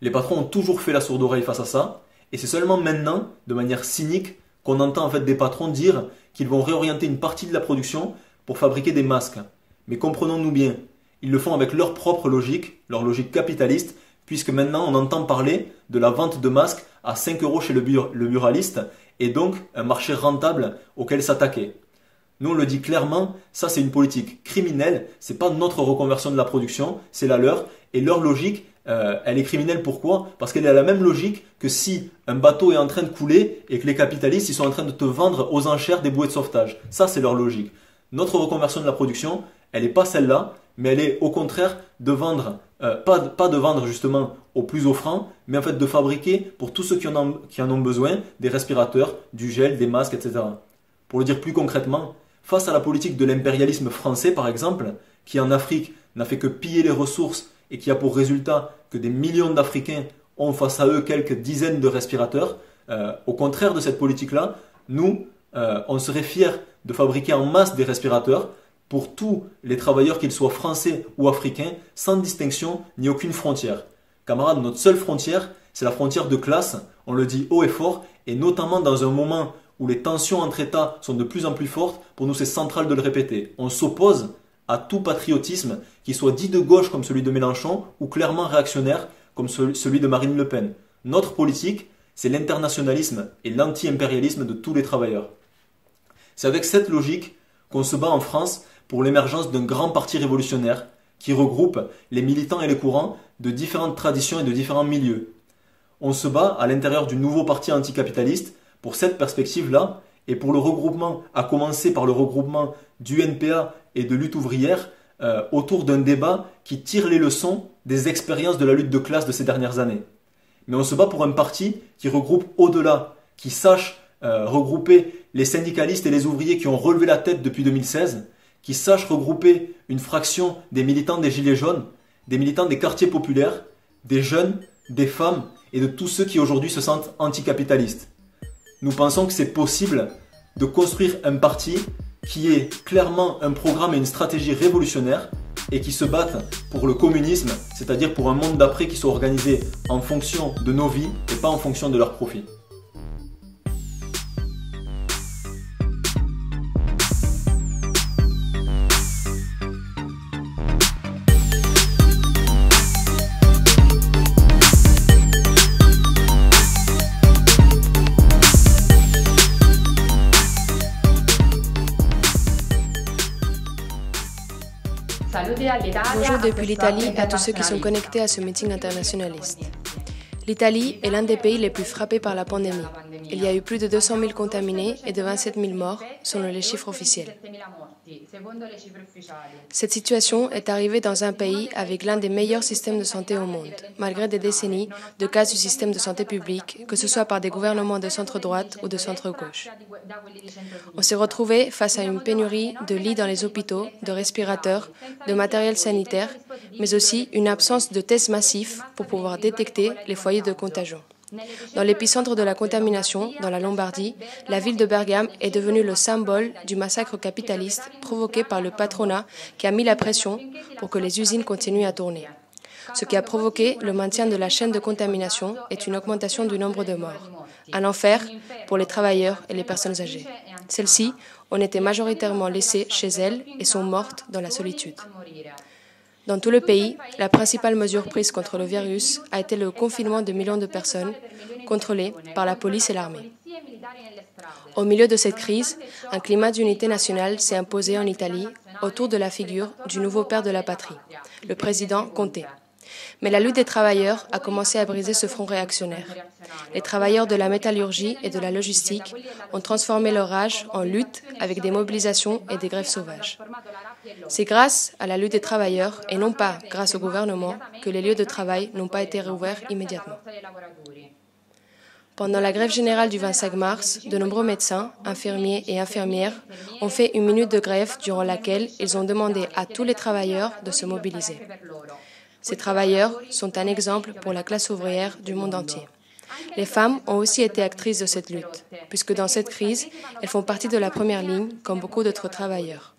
Les patrons ont toujours fait la sourde oreille face à ça, et c'est seulement maintenant, de manière cynique, qu'on entend en fait des patrons dire qu'ils vont réorienter une partie de la production pour fabriquer des masques. Mais comprenons-nous bien, ils le font avec leur propre logique, leur logique capitaliste, puisque maintenant on entend parler de la vente de masques à 5 € chez le buraliste, et donc un marché rentable auquel s'attaquer. Nous on le dit clairement, ça c'est une politique criminelle, c'est pas notre reconversion de la production, c'est la leur, et leur logique, elle est criminelle pourquoi? Parce qu'elle a la même logique que si un bateau est en train de couler et que les capitalistes ils sont en train de te vendre aux enchères des bouées de sauvetage. Ça c'est leur logique. Notre reconversion de la production, elle n'est pas celle-là, mais elle est au contraire de vendre, pas de vendre justement aux plus offrants, mais en fait de fabriquer pour tous ceux qui en ont besoin des respirateurs, du gel, des masques, etc. Pour le dire plus concrètement, face à la politique de l'impérialisme français par exemple, qui en Afrique n'a fait que piller les ressources et qui a pour résultat que des millions d'Africains ont face à eux quelques dizaines de respirateurs, au contraire de cette politique-là, nous, on serait fiers de fabriquer en masse des respirateurs pour tous les travailleurs, qu'ils soient français ou africains, sans distinction ni aucune frontière. Camarades, notre seule frontière, c'est la frontière de classe, on le dit haut et fort, et notamment dans un moment où les tensions entre États sont de plus en plus fortes, pour nous c'est central de le répéter. On s'oppose à tout patriotisme, qui soit dit de gauche comme celui de Mélenchon, ou clairement réactionnaire comme celui de Marine Le Pen. Notre politique, c'est l'internationalisme et l'anti-impérialisme de tous les travailleurs. C'est avec cette logique qu'on se bat en France pour l'émergence d'un grand parti révolutionnaire qui regroupe les militants et les courants de différentes traditions et de différents milieux. On se bat à l'intérieur du nouveau parti anticapitaliste pour cette perspective-là et pour le regroupement, à commencer par le regroupement du NPA et de lutte ouvrière autour d'un débat qui tire les leçons des expériences de la lutte de classe de ces dernières années. Mais on se bat pour un parti qui regroupe au-delà, qui sache regrouper les syndicalistes et les ouvriers qui ont relevé la tête depuis 2016, qui sache regrouper une fraction des militants des Gilets jaunes, des militants des quartiers populaires, des jeunes, des femmes et de tous ceux qui aujourd'hui se sentent anticapitalistes. Nous pensons que c'est possible de construire un parti qui est clairement un programme et une stratégie révolutionnaire et qui se battent pour le communisme, c'est-à-dire pour un monde d'après qui soit organisé en fonction de nos vies et pas en fonction de leurs profits. Bonjour depuis l'Italie à tous ceux qui sont connectés à ce meeting internationaliste. L'Italie est l'un des pays les plus frappés par la pandémie. Il y a eu plus de 200 000 contaminés et de 27 000 morts, selon les chiffres officiels. Cette situation est arrivée dans un pays avec l'un des meilleurs systèmes de santé au monde, malgré des décennies de casse du système de santé publique, que ce soit par des gouvernements de centre-droite ou de centre-gauche. On s'est retrouvé face à une pénurie de lits dans les hôpitaux, de respirateurs, de matériel sanitaire, mais aussi une absence de tests massifs pour pouvoir détecter les foyers de contagion. Dans l'épicentre de la contamination, dans la Lombardie, la ville de Bergame est devenue le symbole du massacre capitaliste provoqué par le patronat qui a mis la pression pour que les usines continuent à tourner. Ce qui a provoqué le maintien de la chaîne de contamination est une augmentation du nombre de morts. Un enfer pour les travailleurs et les personnes âgées. Celles-ci ont été majoritairement laissées chez elles et sont mortes dans la solitude. Dans tout le pays, la principale mesure prise contre le virus a été le confinement de millions de personnes, contrôlées par la police et l'armée. Au milieu de cette crise, un climat d'unité nationale s'est imposé en Italie autour de la figure du nouveau père de la patrie, le président Conte. Mais la lutte des travailleurs a commencé à briser ce front réactionnaire. Les travailleurs de la métallurgie et de la logistique ont transformé leur rage en lutte avec des mobilisations et des grèves sauvages. C'est grâce à la lutte des travailleurs et non pas grâce au gouvernement que les lieux de travail n'ont pas été réouverts immédiatement. Pendant la grève générale du 25 mars, de nombreux médecins, infirmiers et infirmières ont fait une minute de grève durant laquelle ils ont demandé à tous les travailleurs de se mobiliser. Ces travailleurs sont un exemple pour la classe ouvrière du monde entier. Les femmes ont aussi été actrices de cette lutte, puisque dans cette crise, elles font partie de la première ligne, comme beaucoup d'autres travailleurs.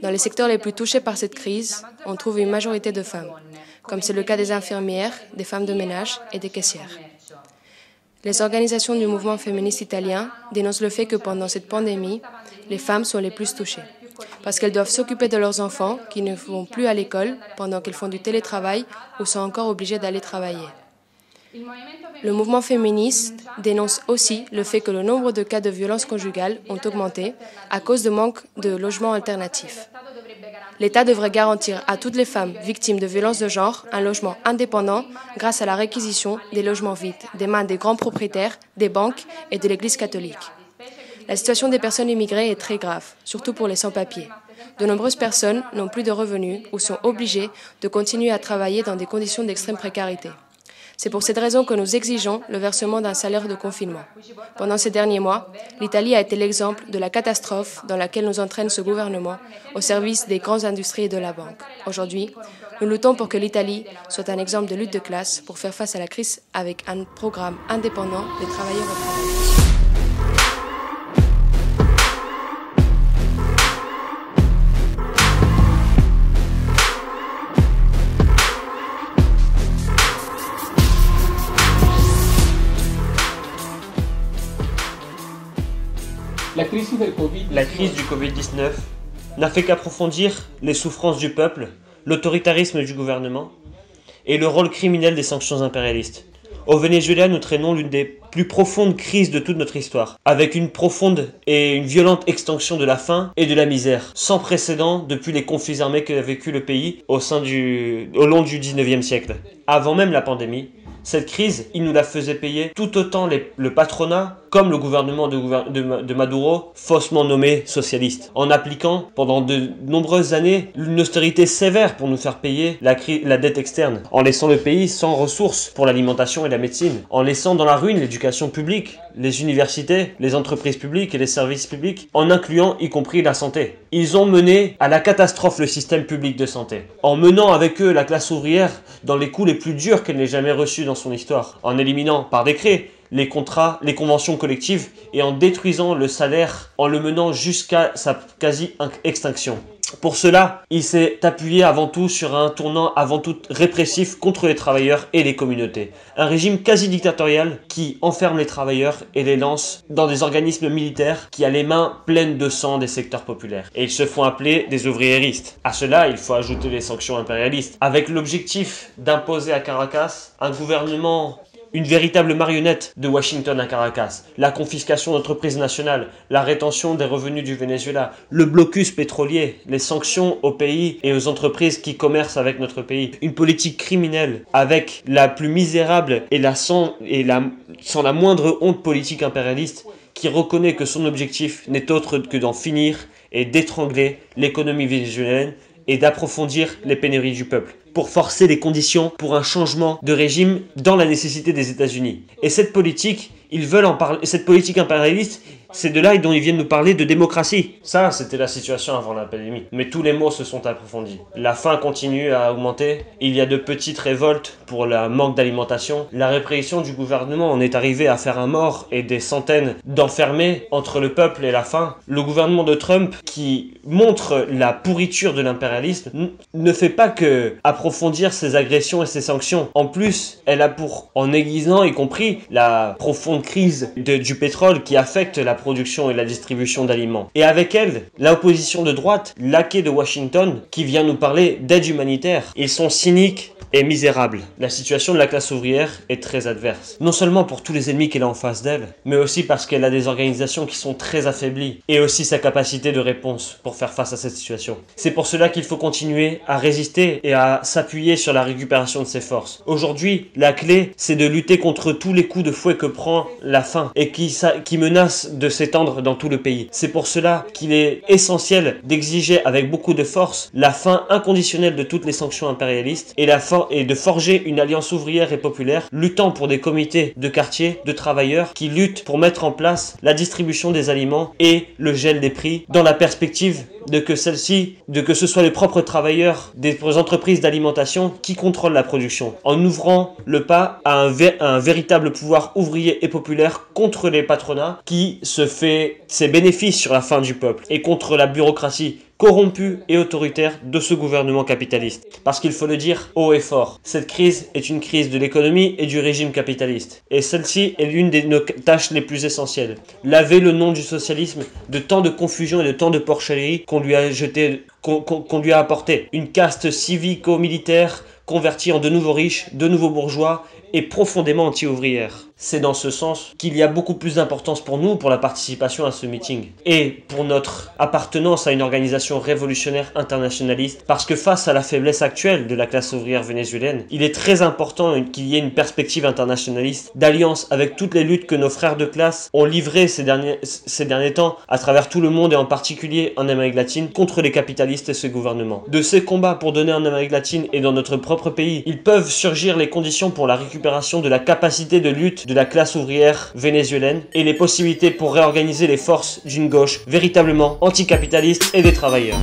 Dans les secteurs les plus touchés par cette crise, on trouve une majorité de femmes, comme c'est le cas des infirmières, des femmes de ménage et des caissières. Les organisations du mouvement féministe italien dénoncent le fait que pendant cette pandémie, les femmes sont les plus touchées, parce qu'elles doivent s'occuper de leurs enfants qui ne vont plus à l'école pendant qu'elles font du télétravail ou sont encore obligées d'aller travailler. Le mouvement féministe dénonce aussi le fait que le nombre de cas de violence conjugale ont augmenté à cause de manque de logements alternatifs. L'État devrait garantir à toutes les femmes victimes de violences de genre un logement indépendant grâce à la réquisition des logements vides des mains des grands propriétaires, des banques et de l'Église catholique. La situation des personnes immigrées est très grave, surtout pour les sans-papiers. De nombreuses personnes n'ont plus de revenus ou sont obligées de continuer à travailler dans des conditions d'extrême précarité. C'est pour cette raison que nous exigeons le versement d'un salaire de confinement. Pendant ces derniers mois, l'Italie a été l'exemple de la catastrophe dans laquelle nous entraîne ce gouvernement au service des grandes industries et de la banque. Aujourd'hui, nous luttons pour que l'Italie soit un exemple de lutte de classe pour faire face à la crise avec un programme indépendant des travailleurs et travailleuses. La crise du Covid-19 n'a fait qu'approfondir les souffrances du peuple, l'autoritarisme du gouvernement et le rôle criminel des sanctions impérialistes. Au Venezuela, nous traînons l'une des plus profondes crises de toute notre histoire, avec une profonde et une violente extinction de la faim et de la misère, sans précédent depuis les conflits armés qu'a vécu le pays au long du 19e siècle. Avant même la pandémie, cette crise, il nous la faisait payer tout autant le patronat comme le gouvernement de Maduro, faussement nommé socialiste, en appliquant pendant de nombreuses années une austérité sévère pour nous faire payer la dette externe, en laissant le pays sans ressources pour l'alimentation et la médecine, en laissant dans la ruine l'éducation publique, les universités, les entreprises publiques et les services publics, en incluant y compris la santé. Ils ont mené à la catastrophe le système public de santé, en menant avec eux la classe ouvrière dans les coups les plus durs qu'elle n'ait jamais reçus dans son histoire, en éliminant par décret les contrats, les conventions collectives et en détruisant le salaire, en le menant jusqu'à sa quasi-extinction. Pour cela, il s'est appuyé avant tout sur un tournant avant tout répressif contre les travailleurs et les communautés. Un régime quasi dictatorial qui enferme les travailleurs et les lance dans des organismes militaires qui a les mains pleines de sang des secteurs populaires. Et ils se font appeler des ouvriéristes. À cela, il faut ajouter les sanctions impérialistes, avec l'objectif d'imposer à Caracas un gouvernement, une véritable marionnette de Washington à Caracas, la confiscation d'entreprises nationales, la rétention des revenus du Venezuela, le blocus pétrolier, les sanctions aux pays et aux entreprises qui commercent avec notre pays, une politique criminelle avec la plus misérable et sans la moindre honte politique impérialiste qui reconnaît que son objectif n'est autre que d'en finir et d'étrangler l'économie vénézuélienne et d'approfondir les pénuries du peuple, pour forcer les conditions pour un changement de régime dans la nécessité des États-Unis. Et cette politique, ils veulent en parler. Cette politique impérialiste, c'est de là dont ils viennent nous parler de démocratie. Ça, c'était la situation avant la pandémie. Mais tous les maux se sont approfondis. La faim continue à augmenter. Il y a de petites révoltes pour le manque d'alimentation. La répression du gouvernement en est arrivée à faire un mort et des centaines d'enfermés entre le peuple et la faim. Le gouvernement de Trump, qui montre la pourriture de l'impérialisme, ne fait pas que approfondir ses agressions et ses sanctions. En plus, elle a pour, en aiguisant y compris la profonde crise du pétrole qui affecte la production et la distribution d'aliments. Et avec elle, l'opposition de droite, laquée de Washington, qui vient nous parler d'aide humanitaire. Ils sont cyniques et misérables. La situation de la classe ouvrière est très adverse. Non seulement pour tous les ennemis qu'elle a en face d'elle, mais aussi parce qu'elle a des organisations qui sont très affaiblies, et aussi sa capacité de réponse pour faire face à cette situation. C'est pour cela qu'il faut continuer à résister et à s'appuyer sur la récupération de ses forces. Aujourd'hui, la clé, c'est de lutter contre tous les coups de fouet que prend la faim et qui menace de s'étendre dans tout le pays. C'est pour cela qu'il est essentiel d'exiger avec beaucoup de force la fin inconditionnelle de toutes les sanctions impérialistes et de forger une alliance ouvrière et populaire luttant pour des comités de quartier, de travailleurs qui luttent pour mettre en place la distribution des aliments et le gel des prix dans la perspective de que ce soit les propres travailleurs des entreprises d'alimentation qui contrôlent la production, en ouvrant le pas à un véritable pouvoir ouvrier et populaire contre les patronats qui se fait ses bénéfices sur la faim du peuple et contre la bureaucratie corrompu et autoritaire de ce gouvernement capitaliste. Parce qu'il faut le dire haut et fort, cette crise est une crise de l'économie et du régime capitaliste. Et celle-ci est l'une de nos tâches les plus essentielles. Laver le nom du socialisme de tant de confusion et de tant de porcheries qu'on lui a apporté. Une caste civico-militaire convertie en de nouveaux riches, de nouveaux bourgeois et profondément anti-ouvrière. C'est dans ce sens qu'il y a beaucoup plus d'importance pour nous, pour la participation à ce meeting, et pour notre appartenance à une organisation révolutionnaire internationaliste, parce que face à la faiblesse actuelle de la classe ouvrière vénézuélienne, il est très important qu'il y ait une perspective internationaliste d'alliance avec toutes les luttes que nos frères de classe ont livrées ces derniers temps à travers tout le monde et en particulier en Amérique latine contre les capitalistes et ce gouvernement. De ces combats pour donner en Amérique latine et dans notre propre pays, ils peuvent surgir les conditions pour la récupération de la capacité de lutte de la classe ouvrière vénézuélienne et les possibilités pour réorganiser les forces d'une gauche véritablement anticapitaliste et des travailleurs.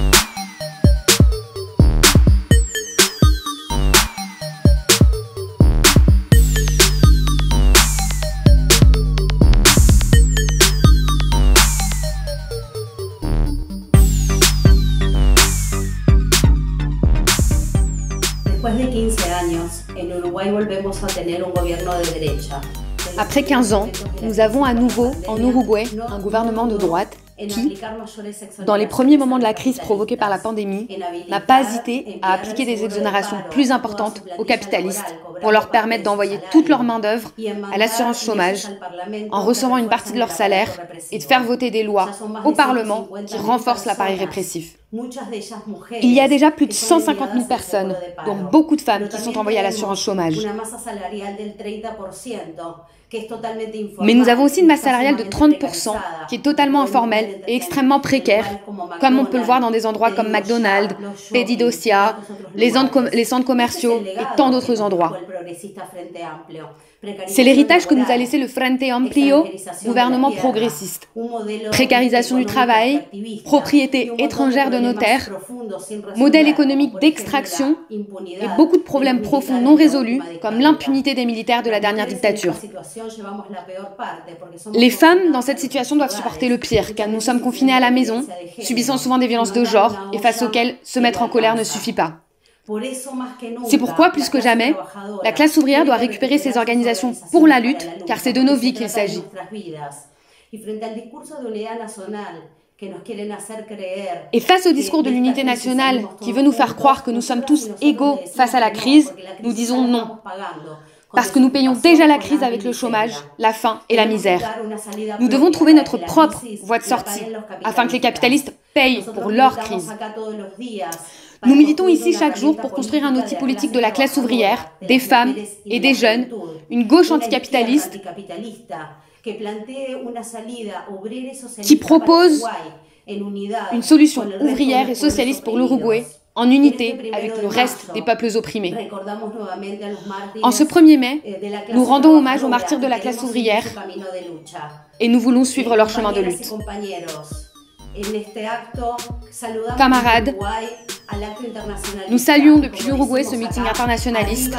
Après 15 ans, nous avons à nouveau en Uruguay un gouvernement de droite qui, dans les premiers moments de la crise provoquée par la pandémie, n'a pas hésité à appliquer des exonérations plus importantes aux capitalistes pour leur permettre d'envoyer toute leur main-d'œuvre à l'assurance chômage en recevant une partie de leur salaire et de faire voter des lois au Parlement qui renforcent l'appareil répressif. Il y a déjà plus de 150 000 personnes, dont beaucoup de femmes, qui sont envoyées à l'assurance chômage. Mais nous avons aussi une masse salariale de 30% qui est totalement informelle et extrêmement précaire, comme on peut le voir dans des endroits comme McDonald's, Pedidocia, les centres commerciaux et tant d'autres endroits. C'est l'héritage que nous a laissé le Frente Amplio, gouvernement progressiste. Précarisation du travail, propriété étrangère de notaires, modèle économique d'extraction et beaucoup de problèmes profonds non résolus, comme l'impunité des militaires de la dernière dictature. Les femmes dans cette situation doivent supporter le pire, car nous sommes confinés à la maison, subissant souvent des violences de genre et face auxquelles se mettre en colère ne suffit pas. C'est pourquoi, plus que jamais, la classe ouvrière doit récupérer ses organisations pour la lutte, car c'est de nos vies qu'il s'agit. Et face au discours de l'unité nationale qui veut nous faire croire que nous sommes tous égaux face à la crise, nous disons non. Parce que nous payons déjà la crise avec le chômage, la faim et la misère. Nous devons trouver notre propre voie de sortie, afin que les capitalistes payent pour leur crise. Nous militons ici chaque jour pour construire un outil politique de la classe ouvrière, des femmes et des jeunes, une gauche anticapitaliste qui propose une solution ouvrière et socialiste pour l'Uruguay, en unité avec le reste des peuples opprimés. En ce 1er mai, nous rendons hommage aux martyrs de la classe ouvrière et nous voulons suivre leur chemin de lutte. Camarades, nous saluons depuis l'Uruguay ce meeting internationaliste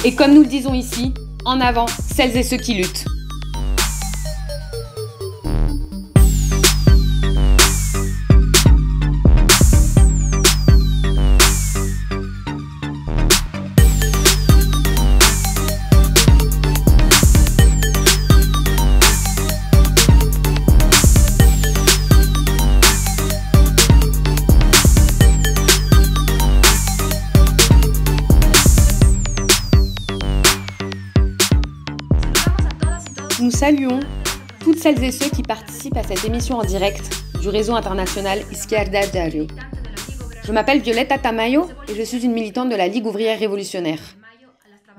et comme nous le disons ici, en avant celles et ceux qui luttent. Nous saluons toutes celles et ceux qui participent à cette émission en direct du réseau international Izquierda Diario. Je m'appelle Violeta Tamayo et je suis une militante de la Ligue ouvrière révolutionnaire.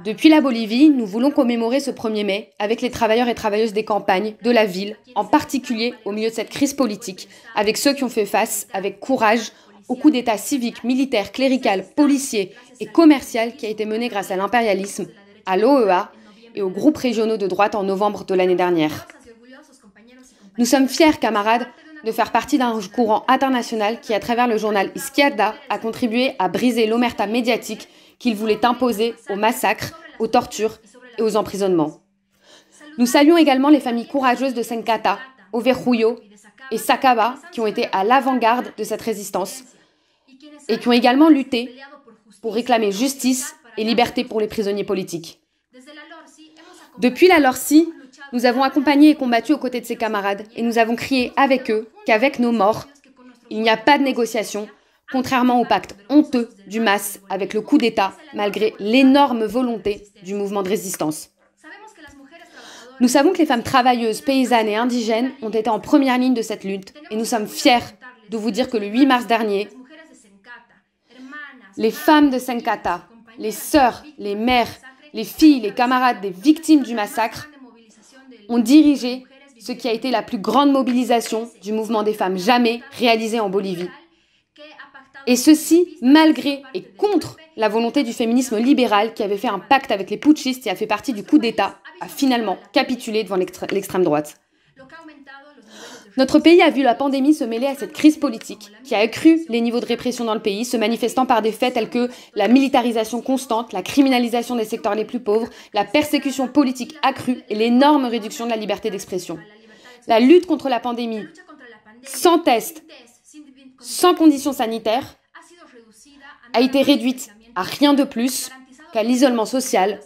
Depuis la Bolivie, nous voulons commémorer ce 1er mai avec les travailleurs et travailleuses des campagnes, de la ville, en particulier au milieu de cette crise politique, avec ceux qui ont fait face avec courage au coup d'État civique, militaire, clérical, policier et commercial qui a été mené grâce à l'impérialisme, à l'OEA et aux groupes régionaux de droite en novembre de l'année dernière. Nous sommes fiers, camarades, de faire partie d'un courant international qui, à travers le journal Izquierda, a contribué à briser l'omerta médiatique qu'il voulait imposer aux massacres, aux tortures et aux emprisonnements. Nous saluons également les familles courageuses de Sencata, Overjuyo et Sacaba qui ont été à l'avant-garde de cette résistance et qui ont également lutté pour réclamer justice et liberté pour les prisonniers politiques. Depuis la LORCI, nous avons accompagné et combattu aux côtés de ces camarades et nous avons crié avec eux qu'avec nos morts, il n'y a pas de négociation, contrairement au pacte honteux du MAS avec le coup d'État, malgré l'énorme volonté du mouvement de résistance. Nous savons que les femmes travailleuses, paysannes et indigènes ont été en première ligne de cette lutte et nous sommes fiers de vous dire que le 8 mars dernier, les femmes de Senkata, les sœurs, les mères, les filles, les camarades des victimes du massacre ont dirigé ce qui a été la plus grande mobilisation du mouvement des femmes jamais réalisée en Bolivie. Et ceci malgré et contre la volonté du féminisme libéral qui avait fait un pacte avec les putschistes et a fait partie du coup d'État, a finalement capitulé devant l'extrême droite. Notre pays a vu la pandémie se mêler à cette crise politique qui a accru les niveaux de répression dans le pays, se manifestant par des faits tels que la militarisation constante, la criminalisation des secteurs les plus pauvres, la persécution politique accrue et l'énorme réduction de la liberté d'expression. La lutte contre la pandémie, sans test, sans conditions sanitaires, a été réduite à rien de plus qu'à l'isolement social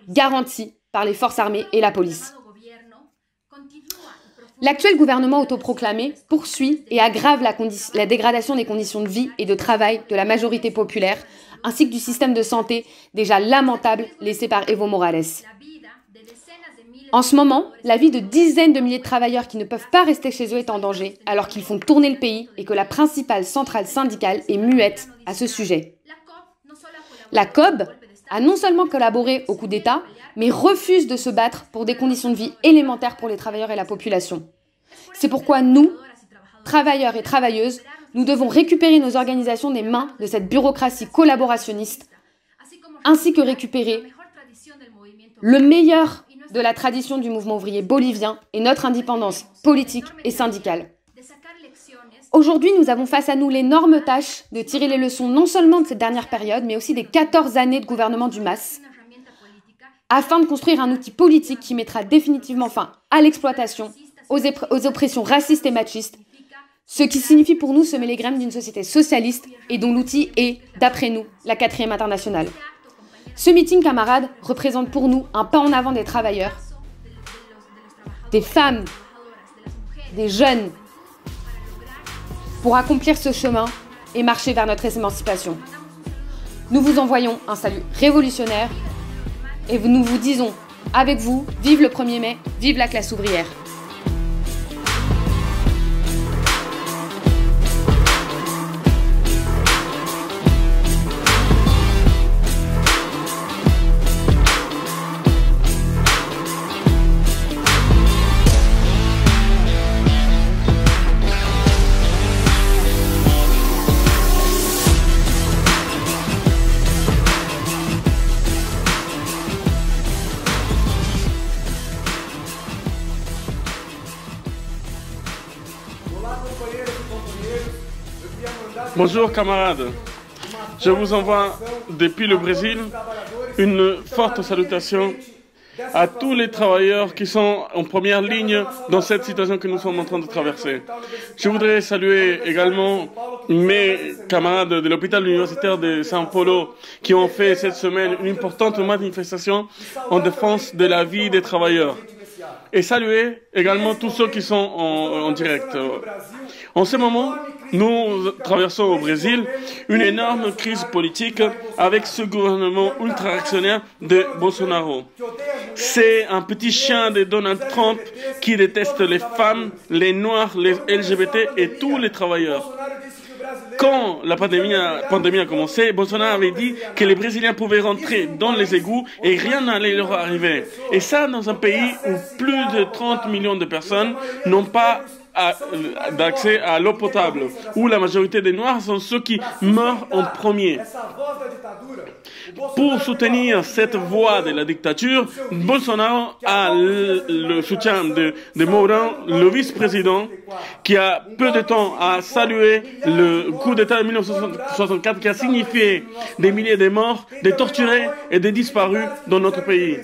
garanti par les forces armées et la police. L'actuel gouvernement autoproclamé poursuit et aggrave la dégradation des conditions de vie et de travail de la majorité populaire, ainsi que du système de santé déjà lamentable laissé par Evo Morales. En ce moment, la vie de dizaines de milliers de travailleurs qui ne peuvent pas rester chez eux est en danger, alors qu'ils font tourner le pays et que la principale centrale syndicale est muette à ce sujet. La COB a non seulement collaboré au coup d'État, mais refuse de se battre pour des conditions de vie élémentaires pour les travailleurs et la population. C'est pourquoi nous, travailleurs et travailleuses, nous devons récupérer nos organisations des mains de cette bureaucratie collaborationniste, ainsi que récupérer le meilleur de la tradition du mouvement ouvrier bolivien et notre indépendance politique et syndicale. Aujourd'hui, nous avons face à nous l'énorme tâche de tirer les leçons non seulement de cette dernière période, mais aussi des 14 années de gouvernement du MAS, afin de construire un outil politique qui mettra définitivement fin à l'exploitation, aux oppressions racistes et machistes, ce qui signifie pour nous semer les graines d'une société socialiste et dont l'outil est, d'après nous, la 4e internationale. Ce meeting, camarades, représente pour nous un pas en avant des travailleurs, des femmes, des jeunes, pour accomplir ce chemin et marcher vers notre émancipation. Nous vous envoyons un salut révolutionnaire et nous vous disons, avec vous, vive le 1er mai, vive la classe ouvrière. Bonjour camarades, je vous envoie depuis le Brésil une forte salutation à tous les travailleurs qui sont en première ligne dans cette situation que nous sommes en train de traverser. Je voudrais saluer également mes camarades de l'hôpital universitaire de São Paulo qui ont fait cette semaine une importante manifestation en défense de la vie des travailleurs. Et saluer également tous ceux qui sont en direct. En ce moment, nous traversons au Brésil une énorme crise politique avec ce gouvernement ultra-réactionnaire de Bolsonaro. C'est un petit chien de Donald Trump qui déteste les femmes, les noirs, les LGBT et tous les travailleurs. Quand la pandémie a commencé, Bolsonaro avait dit que les Brésiliens pouvaient rentrer dans les égouts et rien n'allait leur arriver. Et ça dans un pays où plus de 30 millions de personnes n'ont pas d'accès à l'eau potable, où la majorité des Noirs sont ceux qui meurent en premier. Pour soutenir cette voie de la dictature, Bolsonaro a le soutien de Mourão, le vice-président, qui a peu de temps à saluer le coup d'État de 1964 qui a signifié des milliers de morts, des torturés et des disparus dans notre pays.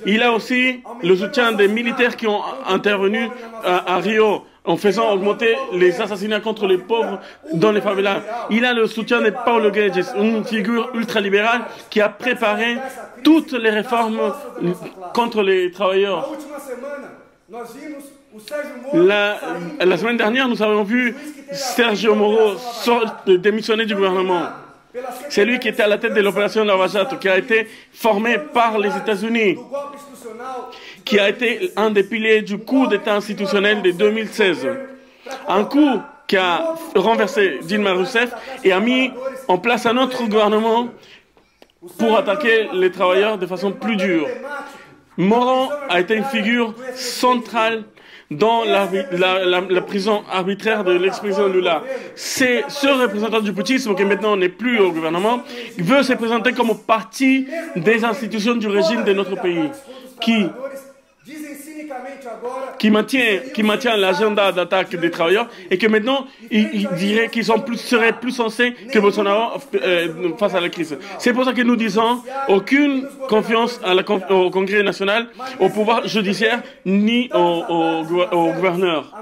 Il a aussi le soutien des militaires qui ont intervenu à Rio en faisant augmenter les assassinats contre les pauvres dans les favelas. Il a le soutien de Paulo Guedes, une figure ultralibérale qui a préparé toutes les réformes contre les travailleurs. La semaine dernière, nous avons vu Sergio Moro démissionner du gouvernement. C'est lui qui était à la tête de l'opération Lava Jato, qui a été formé par les États-Unis, qui a été un des piliers du coup d'État institutionnel de 2016. Un coup qui a renversé Dilma Rousseff et a mis en place un autre gouvernement pour attaquer les travailleurs de façon plus dure. Moro a été une figure centrale dans la prison arbitraire de l'ex-président Lula. C'est ce représentant du poutisme, qui maintenant n'est plus au gouvernement, veut se présenter comme partie des institutions du régime de notre pays, qui maintient l'agenda d'attaque des travailleurs et que maintenant, il dirait qu'ils seraient plus sensés que Bolsonaro face à la crise. C'est pour ça que nous disons aucune confiance au Congrès national, au pouvoir judiciaire, ni au gouverneur.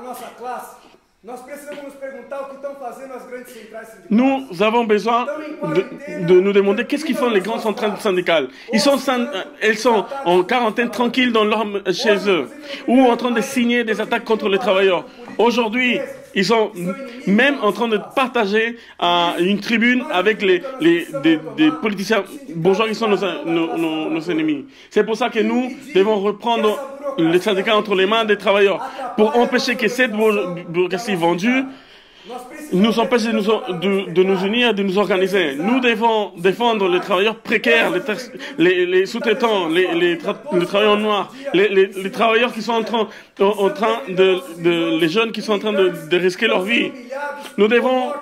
Nous avons besoin de nous demander qu'est-ce qu'ils font les grandes centrales syndicales. Elles sont en quarantaine tranquilles chez eux, ou en train de signer des attaques contre les travailleurs. Aujourd'hui, ils sont même en train de partager une tribune avec des politiciens bourgeois qui sont nos ennemis. C'est pour ça que nous devons reprendre les syndicats entre les mains des travailleurs pour empêcher que cette bureaucratie vendue nous empêche de nous unir, de nous organiser. Nous devons défendre les travailleurs précaires, les sous-traitants, les travailleurs noirs, les travailleurs qui sont en train les jeunes qui sont en train de risquer leur vie. Nous devons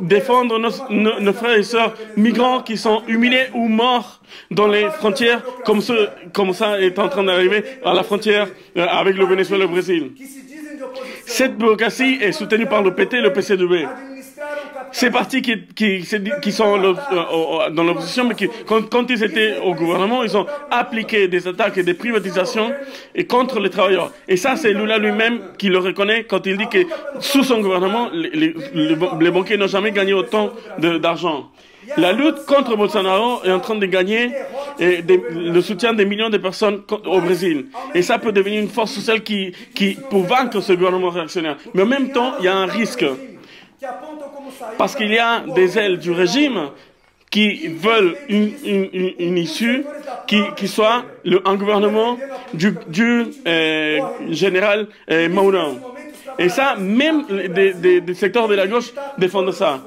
défendre nos frères et sœurs migrants qui sont humiliés ou morts dans les frontières, comme ça est en train d'arriver à la frontière avec le Venezuela et le Brésil. Cette bureaucratie est soutenue par le PT et le PCdoB. Ces partis qui sont dans l'opposition, mais qui, quand ils étaient au gouvernement, ils ont appliqué des attaques et des privatisations contre les travailleurs. Et ça, c'est Lula lui-même qui le reconnaît quand il dit que sous son gouvernement, les banquiers n'ont jamais gagné autant d'argent. La lutte contre Bolsonaro est en train de gagner le soutien des millions de personnes au Brésil. Et ça peut devenir une force sociale pour vaincre ce gouvernement réactionnaire. Mais en même temps, il y a un risque. Parce qu'il y a des ailes du régime qui veulent une issue qui soit un gouvernement du général Mourão. Et ça, même des secteurs de la gauche défendent ça.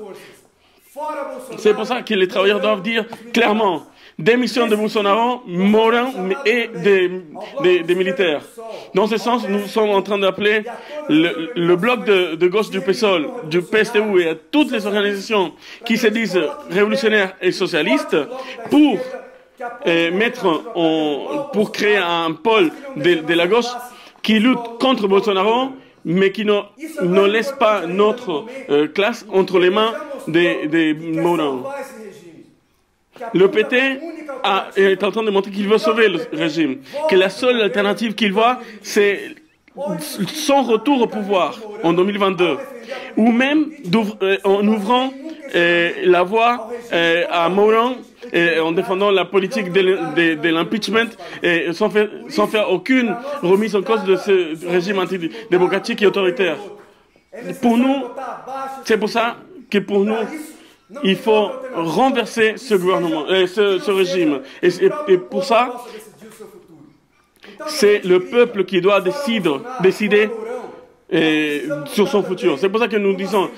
C'est pour ça que les travailleurs doivent dire clairement démission de Bolsonaro, Mourão et des militaires. Dans ce sens, nous sommes en train d'appeler le bloc de gauche du PSOL, du PSTU et à toutes les organisations qui se disent révolutionnaires et socialistes pour pour créer un pôle de la gauche qui lutte contre Bolsonaro, mais qui ne laisse pas notre classe entre les mains des Mourão. Le PT est en train de montrer qu'il veut sauver le régime, que la seule alternative qu'il voit, c'est son retour au pouvoir en 2022, ou même en ouvrant la voie à Mourão en défendant la politique de l'impeachment et sans faire aucune remise en cause de ce régime antidémocratique et autoritaire. Pour nous, c'est pour ça que pour nous, il faut renverser ce gouvernement, ce régime. Et pour ça, c'est le peuple qui doit décider sur son futur. C'est pour ça que nous disons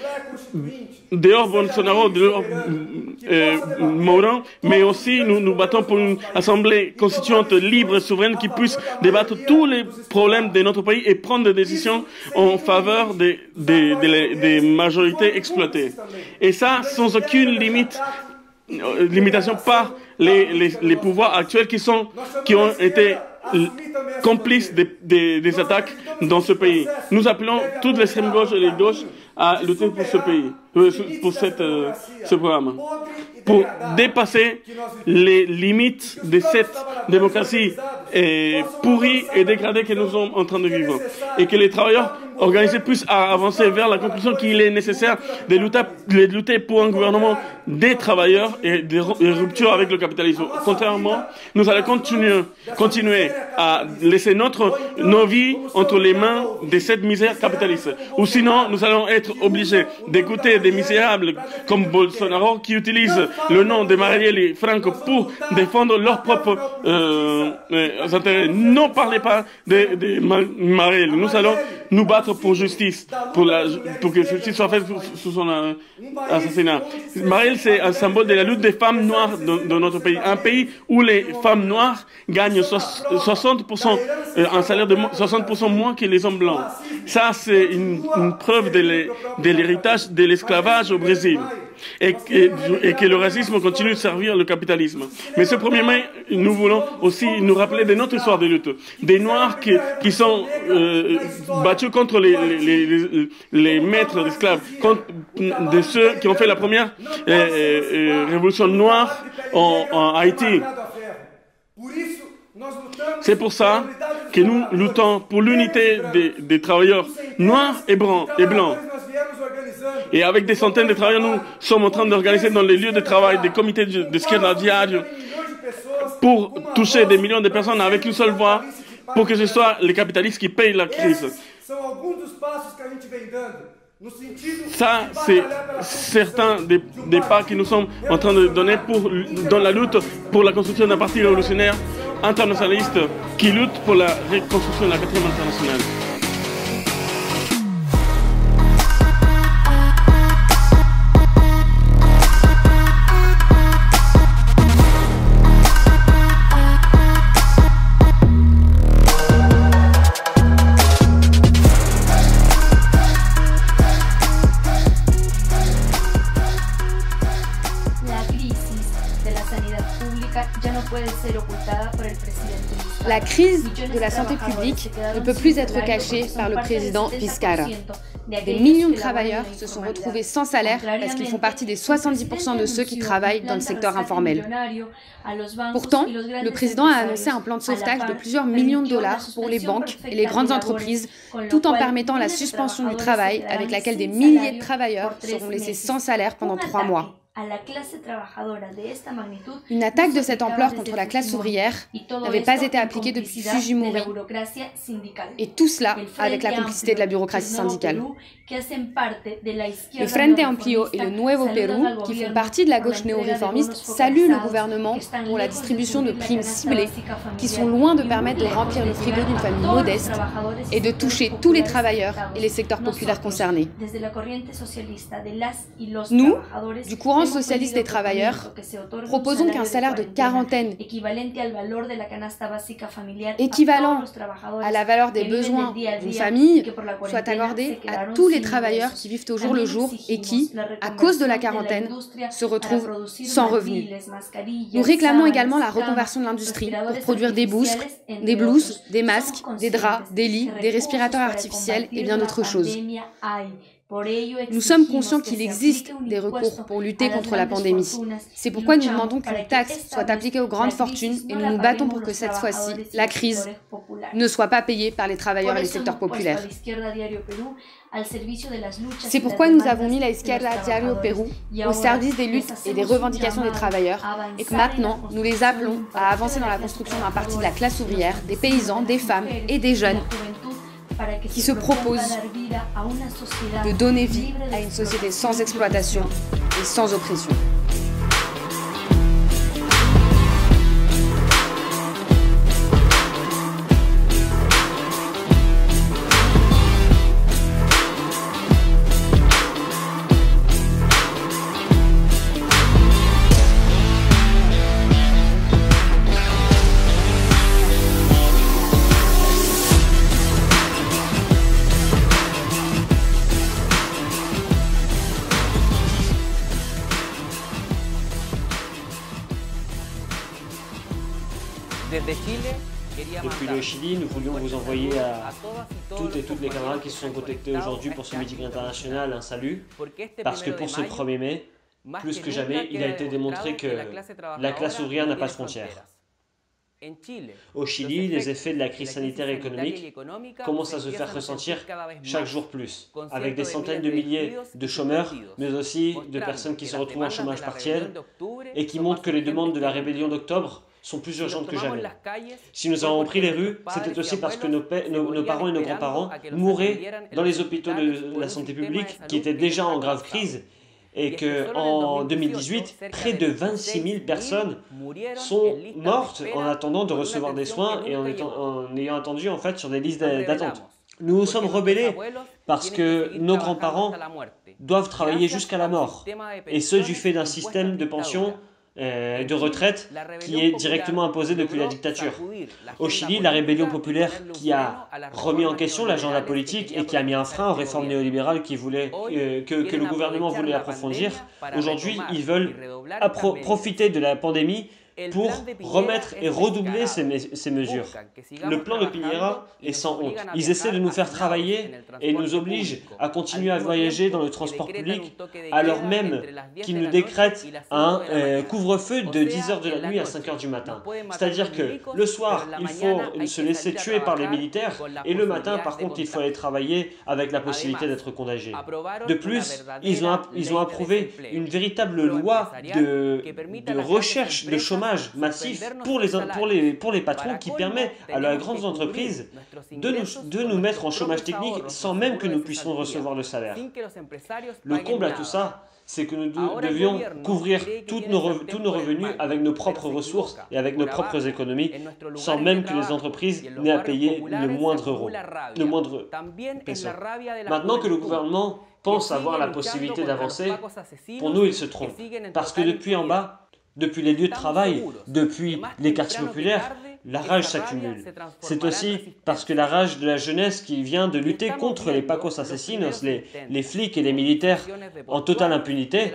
dehors Bolsonaro, dehors Mourão, mais aussi nous nous battons pour une assemblée constituante libre et souveraine qui puisse débattre tous les problèmes de notre pays et prendre des décisions en faveur des majorités exploitées. Et ça, sans aucune limitation par les pouvoirs actuels qui ont été complices des attaques dans ce pays. Nous appelons toutes l'extrême gauche et les gauches à lutter pour ce pays, pour ce programme, pour dépasser les limites de cette démocratie pourrie et dégradée que nous sommes en train de vivre. Et que les travailleurs organisé plus à avancer vers la conclusion qu'il est nécessaire de lutter pour un gouvernement des travailleurs et des ruptures avec le capitalisme. Contrairement, nous allons continuer à laisser nos vies entre les mains de cette misère capitaliste. Ou sinon, nous allons être obligés d'écouter des misérables comme Bolsonaro qui utilisent le nom de Marielle et Franco pour défendre leurs propres intérêts. Ne parlez pas de Marielle. Nous allons nous battre pour justice, pour que justice soit faite sous son assassinat. Marielle, c'est un symbole de la lutte des femmes noires dans notre pays. Un pays où les femmes noires gagnent 60%, un salaire de 60% moins que les hommes blancs. Ça, c'est une preuve de l'héritage de l'esclavage au Brésil. Et que le racisme continue de servir le capitalisme. Mais ce 1er mai, nous voulons aussi nous rappeler de notre histoire de lutte. Des Noirs qui sont battus contre les maîtres d'esclaves, contre de ceux qui ont fait la première révolution noire en Haïti. C'est pour ça que nous luttons pour l'unité des travailleurs noirs et blancs. Et avec des centaines de travailleurs, nous sommes en train d'organiser dans les lieux de travail des comités d'esquerda diario pour toucher des millions de personnes avec une seule voix, pour que ce soit les capitalistes qui payent la crise. Ça, c'est certains des pas que nous sommes en train de donner dans la lutte pour la construction d'un parti révolutionnaire internationaliste qui lutte pour la reconstruction de la 4e internationale. La crise de la santé publique ne peut plus être cachée par le président Vizcarra. Des millions de travailleurs se sont retrouvés sans salaire parce qu'ils font partie des 70% de ceux qui travaillent dans le secteur informel. Pourtant, le président a annoncé un plan de sauvetage de plusieurs millions de dollars pour les banques et les grandes entreprises, tout en permettant la suspension du travail avec laquelle des milliers de travailleurs seront laissés sans salaire pendant 3 mois. Une attaque de cette ampleur contre la classe ouvrière n'avait pas été appliquée depuis Fujimori. Et tout cela avec la complicité de la bureaucratie syndicale. Le Frente Amplio et le Nuevo Perú, qui font partie de la gauche néo-réformiste, saluent le gouvernement pour la distribution de primes ciblées qui sont loin de permettre de remplir le frigo d'une famille modeste et de toucher tous les travailleurs et les secteurs populaires concernés. Nous, du courant socialiste des travailleurs, proposons qu'un salaire de quarantaine équivalent à la valeur des besoins d'une famille soit accordé à tous les travailleurs qui vivent au jour le jour et qui, à cause de la quarantaine, se retrouvent sans revenus. Nous réclamons également la reconversion de l'industrie pour produire des blouses, des masques, des draps, des lits, des respirateurs artificiels et bien d'autres choses. Nous sommes conscients qu'il existe des recours pour lutter contre la pandémie. C'est pourquoi nous demandons qu'une taxe soit appliquée aux grandes fortunes et nous nous battons pour que cette fois-ci, la crise ne soit pas payée par les travailleurs et les secteurs populaires. C'est pourquoi nous avons mis la Izquierda Diario Pérou au service des luttes et des revendications des travailleurs et que maintenant, nous les appelons à avancer dans la construction d'un parti de la classe ouvrière, des paysans, des femmes et des jeunes qui se proposent de donner vie à une société sans exploitation et sans oppression. Depuis le Chili, nous voulions vous envoyer à toutes les camarades qui se sont connectés aujourd'hui pour ce meeting international un salut, parce que pour ce 1er mai, plus que jamais, il a été démontré que la classe ouvrière n'a pas de frontières. Au Chili, les effets de la crise sanitaire et économique commencent à se faire ressentir chaque jour plus, avec des centaines de milliers de chômeurs, mais aussi de personnes qui se retrouvent en chômage partiel et qui montrent que les demandes de la rébellion d'octobre sont plus urgentes que jamais. Si nous avons pris les rues, c'était aussi parce que nos parents et nos grands-parents mouraient dans les hôpitaux de la santé publique qui étaient déjà en grave crise et qu'en 2018, près de 26 000 personnes sont mortes en attendant de recevoir des soins et en ayant attendu en fait sur des listes d'attente. Nous nous sommes rebellés parce que nos grands-parents doivent travailler jusqu'à la mort, et ce du fait d'un système de pension de retraite qui est directement imposé depuis la dictature. Au Chili, la rébellion populaire qui a remis en question l'agenda politique et qui a mis un frein aux réformes néolibérales que le gouvernement voulait approfondir, aujourd'hui, ils veulent profiter de la pandémie pour remettre et redoubler ces mesures. Le plan de Piñera est sans honte. Ils essaient de nous faire travailler et nous obligent à continuer à voyager dans le transport public alors même qu'ils nous décrètent un couvre-feu de 10h de la nuit à 5h du matin. C'est-à-dire que le soir, il faut se laisser tuer par les militaires et le matin, par contre, il faut aller travailler avec la possibilité d'être contagié. De plus, ils ont approuvé une véritable loi de recherche de chômage massif pour les patrons qui permet à la grandes entreprises de nous mettre en chômage technique sans même que nous puissions recevoir le salaire. Le comble à tout ça, c'est que nous devions couvrir tous nos revenus avec nos propres ressources et avec nos propres économies, sans même que les entreprises n'aient à payer le moindre euro, le moindre peso. Maintenant que le gouvernement pense avoir la possibilité d'avancer, pour nous, il se trompe. Parce que depuis en bas, depuis les lieux de travail, depuis les quartiers populaires, la rage s'accumule. C'est aussi parce que la rage de la jeunesse qui vient de lutter contre les pacos asesinos, les flics et les militaires en totale impunité,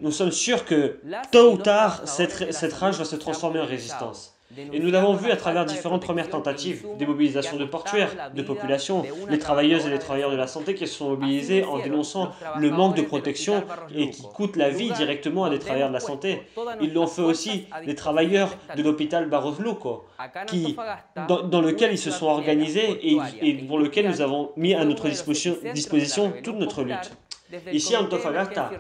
nous sommes sûrs que tôt ou tard, cette rage va se transformer en résistance. Et nous l'avons vu à travers différentes premières tentatives, des mobilisations de portuaires, de populations, les travailleuses et les travailleurs de la santé qui se sont mobilisés en dénonçant le manque de protection et qui coûte la vie directement à des travailleurs de la santé. Ils l'ont fait aussi des travailleurs de l'hôpital Barros Luco, dans lequel ils se sont organisés et pour lequel nous avons mis à notre disposition toute notre lutte. Ici, Antofagasta,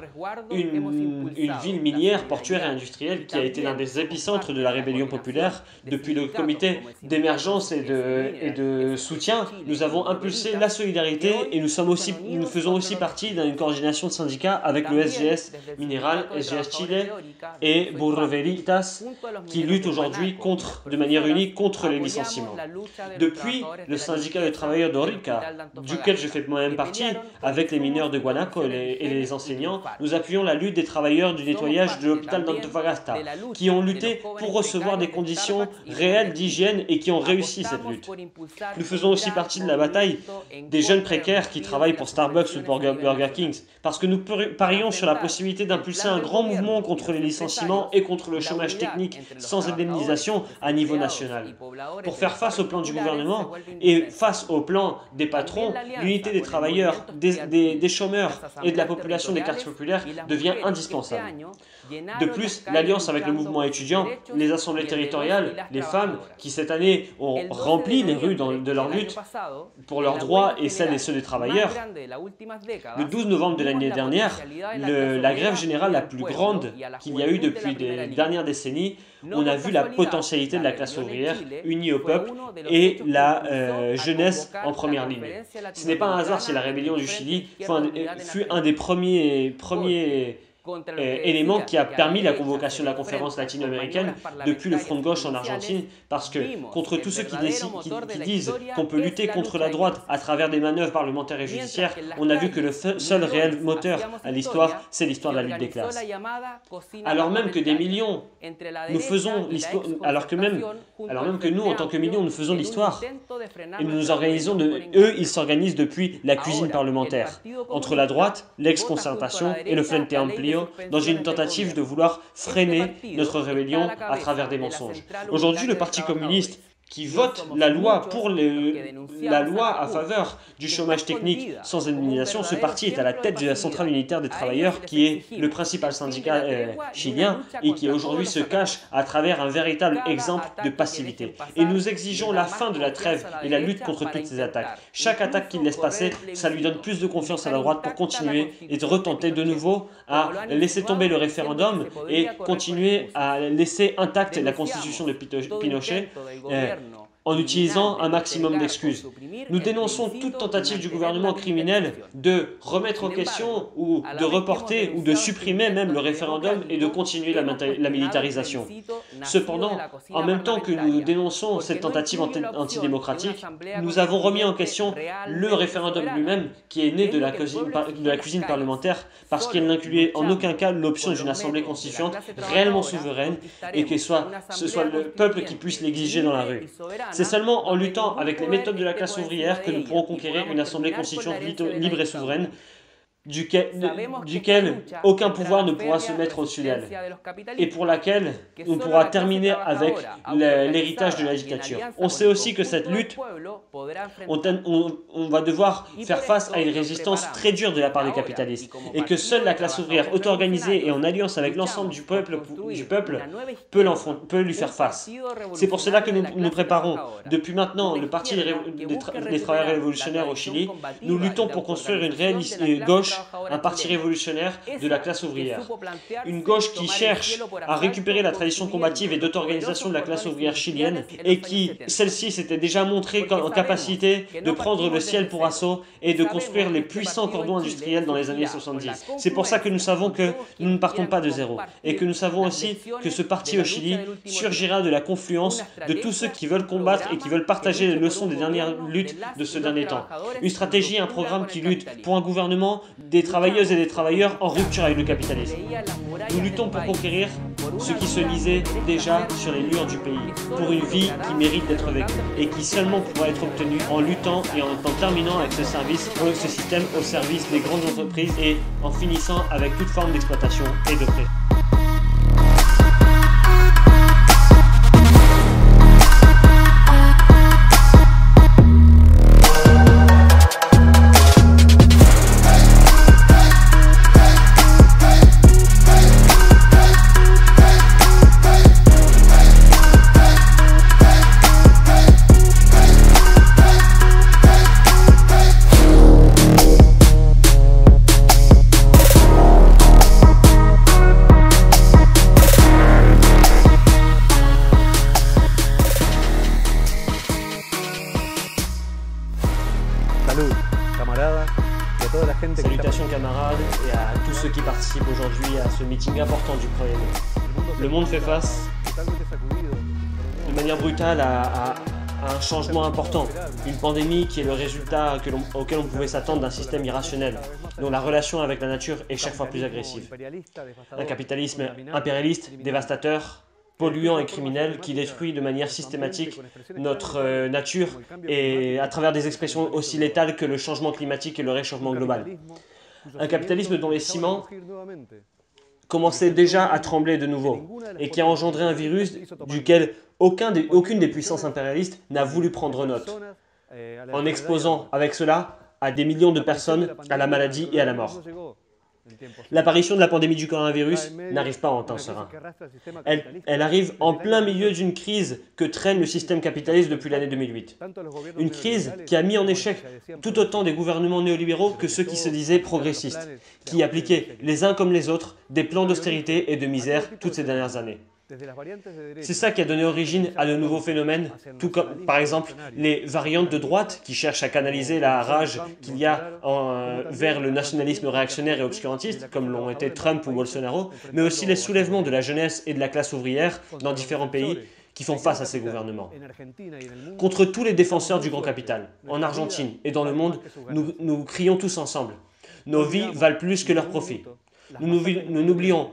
une ville minière, portuaire et industrielle qui a été l'un des épicentres de la rébellion populaire, depuis le comité d'émergence et de soutien, nous avons impulsé la solidarité et nous faisons aussi partie d'une coordination de syndicats avec le SGS Mineral, SGS Chile et Burro Veritas qui luttent aujourd'hui de manière unique contre les licenciements. Depuis, le syndicat de travailleurs d'Orica, duquel je fais moi-même partie, avec les mineurs de Guanaco et les enseignants, nous appuyons la lutte des travailleurs du nettoyage de l'hôpital d'Antofagasta, qui ont lutté pour recevoir des conditions réelles d'hygiène et qui ont réussi cette lutte. Nous faisons aussi partie de la bataille des jeunes précaires qui travaillent pour Starbucks ou pour Burger King, parce que nous parions sur la possibilité d'impulser un grand mouvement contre les licenciements et contre le chômage technique sans indemnisation à niveau national. Pour faire face au plan du gouvernement et face au plan des patrons, l'unité des travailleurs, des chômeurs et de la population des quartiers populaires devient indispensable. De plus, l'alliance avec le mouvement étudiant, les assemblées territoriales, les femmes qui cette année ont rempli les rues de leur lutte pour leurs droits et celles et ceux des travailleurs. Le 12 novembre de l'année dernière, la grève générale la plus grande qu'il y a eu depuis les dernières décennies, on a vu la potentialité de la classe ouvrière unie au peuple et la jeunesse en première ligne. Ce n'est pas un hasard si la rébellion du Chili fut un des premiers élément qui a permis la convocation de la conférence latino-américaine depuis le Front de gauche en Argentine, parce que contre tous ceux qui disent qu'on peut lutter contre la droite à travers des manœuvres parlementaires et judiciaires, on a vu que le seul réel moteur à l'histoire, c'est l'histoire de la lutte des classes. Alors même que des millions, nous faisons l'histoire, alors même que nous, en tant que millions, nous faisons l'histoire, et nous nous organisons, eux, ils s'organisent depuis la cuisine parlementaire, entre la droite, l'ex-concertation et le Frente Amplio, dans une tentative de vouloir freiner notre rébellion à travers des mensonges. Aujourd'hui, le Parti communiste, qui vote la loi pour la loi à faveur du chômage technique sans indemnisation. Ce parti est à la tête de la Centrale unitaire des travailleurs, qui est le principal syndicat chilien et qui aujourd'hui se cache à travers un véritable exemple de passivité. Et nous exigeons la fin de la trêve et la lutte contre toutes ces attaques. Chaque attaque qu'il laisse passer, ça lui donne plus de confiance à la droite pour continuer et de retenter de nouveau à laisser tomber le référendum et continuer à laisser intacte la constitution de Pinochet en utilisant un maximum d'excuses. Nous dénonçons toute tentative du gouvernement criminel de remettre en question ou de reporter ou de supprimer même le référendum et de continuer la militarisation. Cependant, en même temps que nous dénonçons cette tentative antidémocratique, nous avons remis en question le référendum lui-même, qui est né de la cuisine parlementaire, parce qu'il n'incluait en aucun cas l'option d'une assemblée constituante réellement souveraine et que ce soit le peuple qui puisse l'exiger dans la rue. C'est seulement en luttant avec les méthodes de la classe ouvrière que nous pourrons conquérir une assemblée constituante libre et souveraine, duquel aucun pouvoir ne pourra se mettre au-dessus d'elle, et pour laquelle on pourra terminer avec l'héritage de la dictature. On sait aussi que cette lutte, on va devoir faire face à une résistance très dure de la part des capitalistes, et que seule la classe ouvrière auto-organisée et en alliance avec l'ensemble du peuple peut lui faire face. C'est pour cela que nous préparons depuis maintenant le Parti des travailleurs révolutionnaires au Chili. Nous luttons pour construire une réelle gauche, un parti révolutionnaire de la classe ouvrière. Une gauche qui cherche à récupérer la tradition combative et d'auto-organisation de la classe ouvrière chilienne et qui, celle-ci, s'était déjà montrée en capacité de prendre le ciel pour assaut et de construire les puissants cordons industriels dans les années 70. C'est pour ça que nous savons que nous ne partons pas de zéro et que nous savons aussi que ce parti au Chili surgira de la confluence de tous ceux qui veulent combattre et qui veulent partager les leçons des dernières luttes de ce dernier temps. Une stratégie, un programme qui lutte pour un gouvernement des travailleuses et des travailleurs en rupture avec le capitalisme. Nous luttons pour conquérir ce qui se lisait déjà sur les murs du pays, pour une vie qui mérite d'être vécue et qui seulement pourra être obtenue en luttant et en terminant avec ce système au service des grandes entreprises et en finissant avec toute forme d'exploitation et de prêt. Salutations camarades et à tous ceux qui participent aujourd'hui à ce meeting important du 1er mai. Le monde fait face de manière brutale à un changement important, une pandémie qui est le résultat auquel on pouvait s'attendre d'un système irrationnel, dont la relation avec la nature est chaque fois plus agressive. Un capitalisme impérialiste, dévastateur, polluant et criminel qui détruit de manière systématique notre nature et à travers des expressions aussi létales que le changement climatique et le réchauffement global. Un capitalisme dont les ciments commençaient déjà à trembler de nouveau et qui a engendré un virus duquel aucune des puissances impérialistes n'a voulu prendre note, en exposant avec cela à des millions de personnes à la maladie et à la mort. L'apparition de la pandémie du coronavirus n'arrive pas en temps serein. Elle arrive en plein milieu d'une crise que traîne le système capitaliste depuis l'année 2008. Une crise qui a mis en échec tout autant des gouvernements néolibéraux que ceux qui se disaient progressistes, qui appliquaient les uns comme les autres des plans d'austérité et de misère toutes ces dernières années. C'est ça qui a donné origine à de nouveaux phénomènes, tout comme par exemple les variantes de droite qui cherchent à canaliser la rage qu'il y a vers le nationalisme réactionnaire et obscurantiste, comme l'ont été Trump ou Bolsonaro, mais aussi les soulèvements de la jeunesse et de la classe ouvrière dans différents pays qui font face à ces gouvernements. Contre tous les défenseurs du grand capital, en Argentine et dans le monde, nous crions tous ensemble. Nos vies valent plus que leurs profits. Nous n'oublions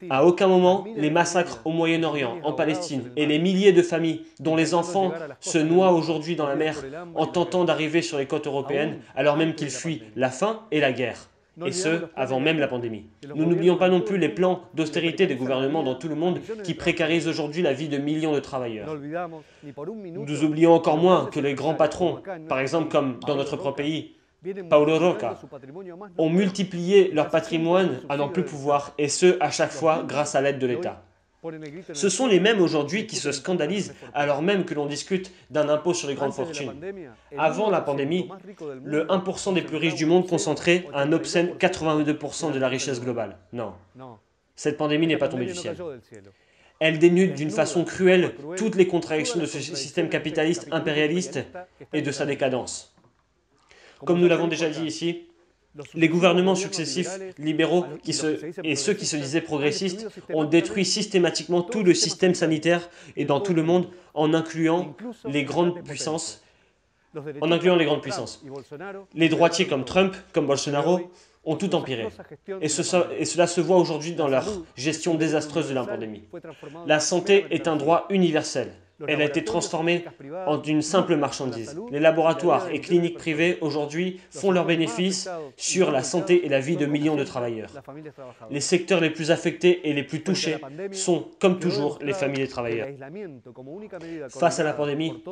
à aucun moment les massacres au Moyen-Orient, en Palestine, et les milliers de familles dont les enfants se noient aujourd'hui dans la mer en tentant d'arriver sur les côtes européennes alors même qu'ils fuient la faim et la guerre. et ce, avant même la pandémie. Nous n'oublions pas non plus les plans d'austérité des gouvernements dans tout le monde qui précarisent aujourd'hui la vie de millions de travailleurs. Nous oublions encore moins que les grands patrons, par exemple comme dans notre propre pays, Paulo Roca, ont multiplié leur patrimoine à n'en plus pouvoir, et ce, à chaque fois, grâce à l'aide de l'État. Ce sont les mêmes aujourd'hui qui se scandalisent alors même que l'on discute d'un impôt sur les grandes fortunes. Avant la pandémie, le 1% des plus riches du monde concentrait un obscène 82% de la richesse globale. Non, cette pandémie n'est pas tombée du ciel. Elle dénude d'une façon cruelle toutes les contradictions de ce système capitaliste impérialiste et de sa décadence. Comme nous l'avons déjà dit ici, les gouvernements successifs libéraux et ceux qui se disaient progressistes ont détruit systématiquement tout le système sanitaire et dans tout le monde en incluant les grandes puissances. Les droitiers comme Trump, comme Bolsonaro, ont tout empiré. Et cela se voit aujourd'hui dans leur gestion désastreuse de la pandémie. La santé est un droit universel. Elle a été transformée en une simple marchandise. Les laboratoires et cliniques privées aujourd'hui font leurs bénéfices sur la santé et la vie de millions de travailleurs. Les secteurs les plus affectés et les plus touchés sont, comme toujours, les familles des travailleurs. Face à la pandémie,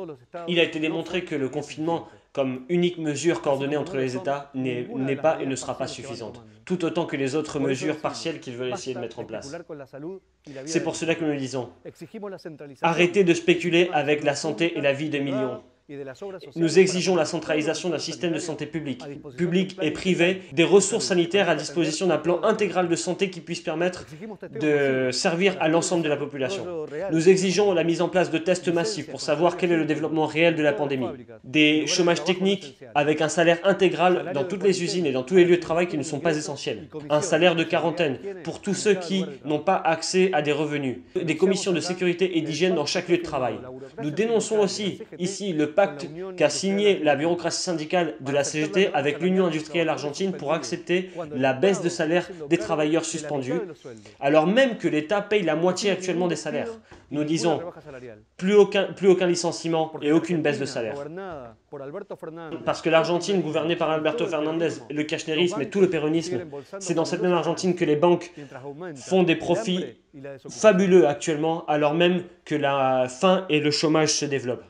il a été démontré que le confinement, comme unique mesure coordonnée entre les États, n'est pas et ne sera pas suffisante, tout autant que les autres mesures partielles qu'ils veulent essayer de mettre en place. C'est pour cela que nous disons, arrêtez de spéculer avec la santé et la vie de millions. Nous exigeons la centralisation d'un système de santé public et privé, des ressources sanitaires à disposition d'un plan intégral de santé qui puisse permettre de servir à l'ensemble de la population. Nous exigeons la mise en place de tests massifs pour savoir quel est le développement réel de la pandémie, des chômages techniques avec un salaire intégral dans toutes les usines et dans tous les lieux de travail qui ne sont pas essentiels, un salaire de quarantaine pour tous ceux qui n'ont pas accès à des revenus, des commissions de sécurité et d'hygiène dans chaque lieu de travail. Nous dénonçons aussi ici le pacte qu'a signé la bureaucratie syndicale de la CGT avec l'Union industrielle argentine pour accepter la baisse de salaire des travailleurs suspendus, alors même que l'État paye la moitié actuellement des salaires. Nous disons plus aucun licenciement et aucune baisse de salaire. Parce que l'Argentine, gouvernée par Alberto Fernandez, le kirchnerisme et tout le péronisme, c'est dans cette même Argentine que les banques font des profits fabuleux actuellement, alors même que la faim et le chômage se développent.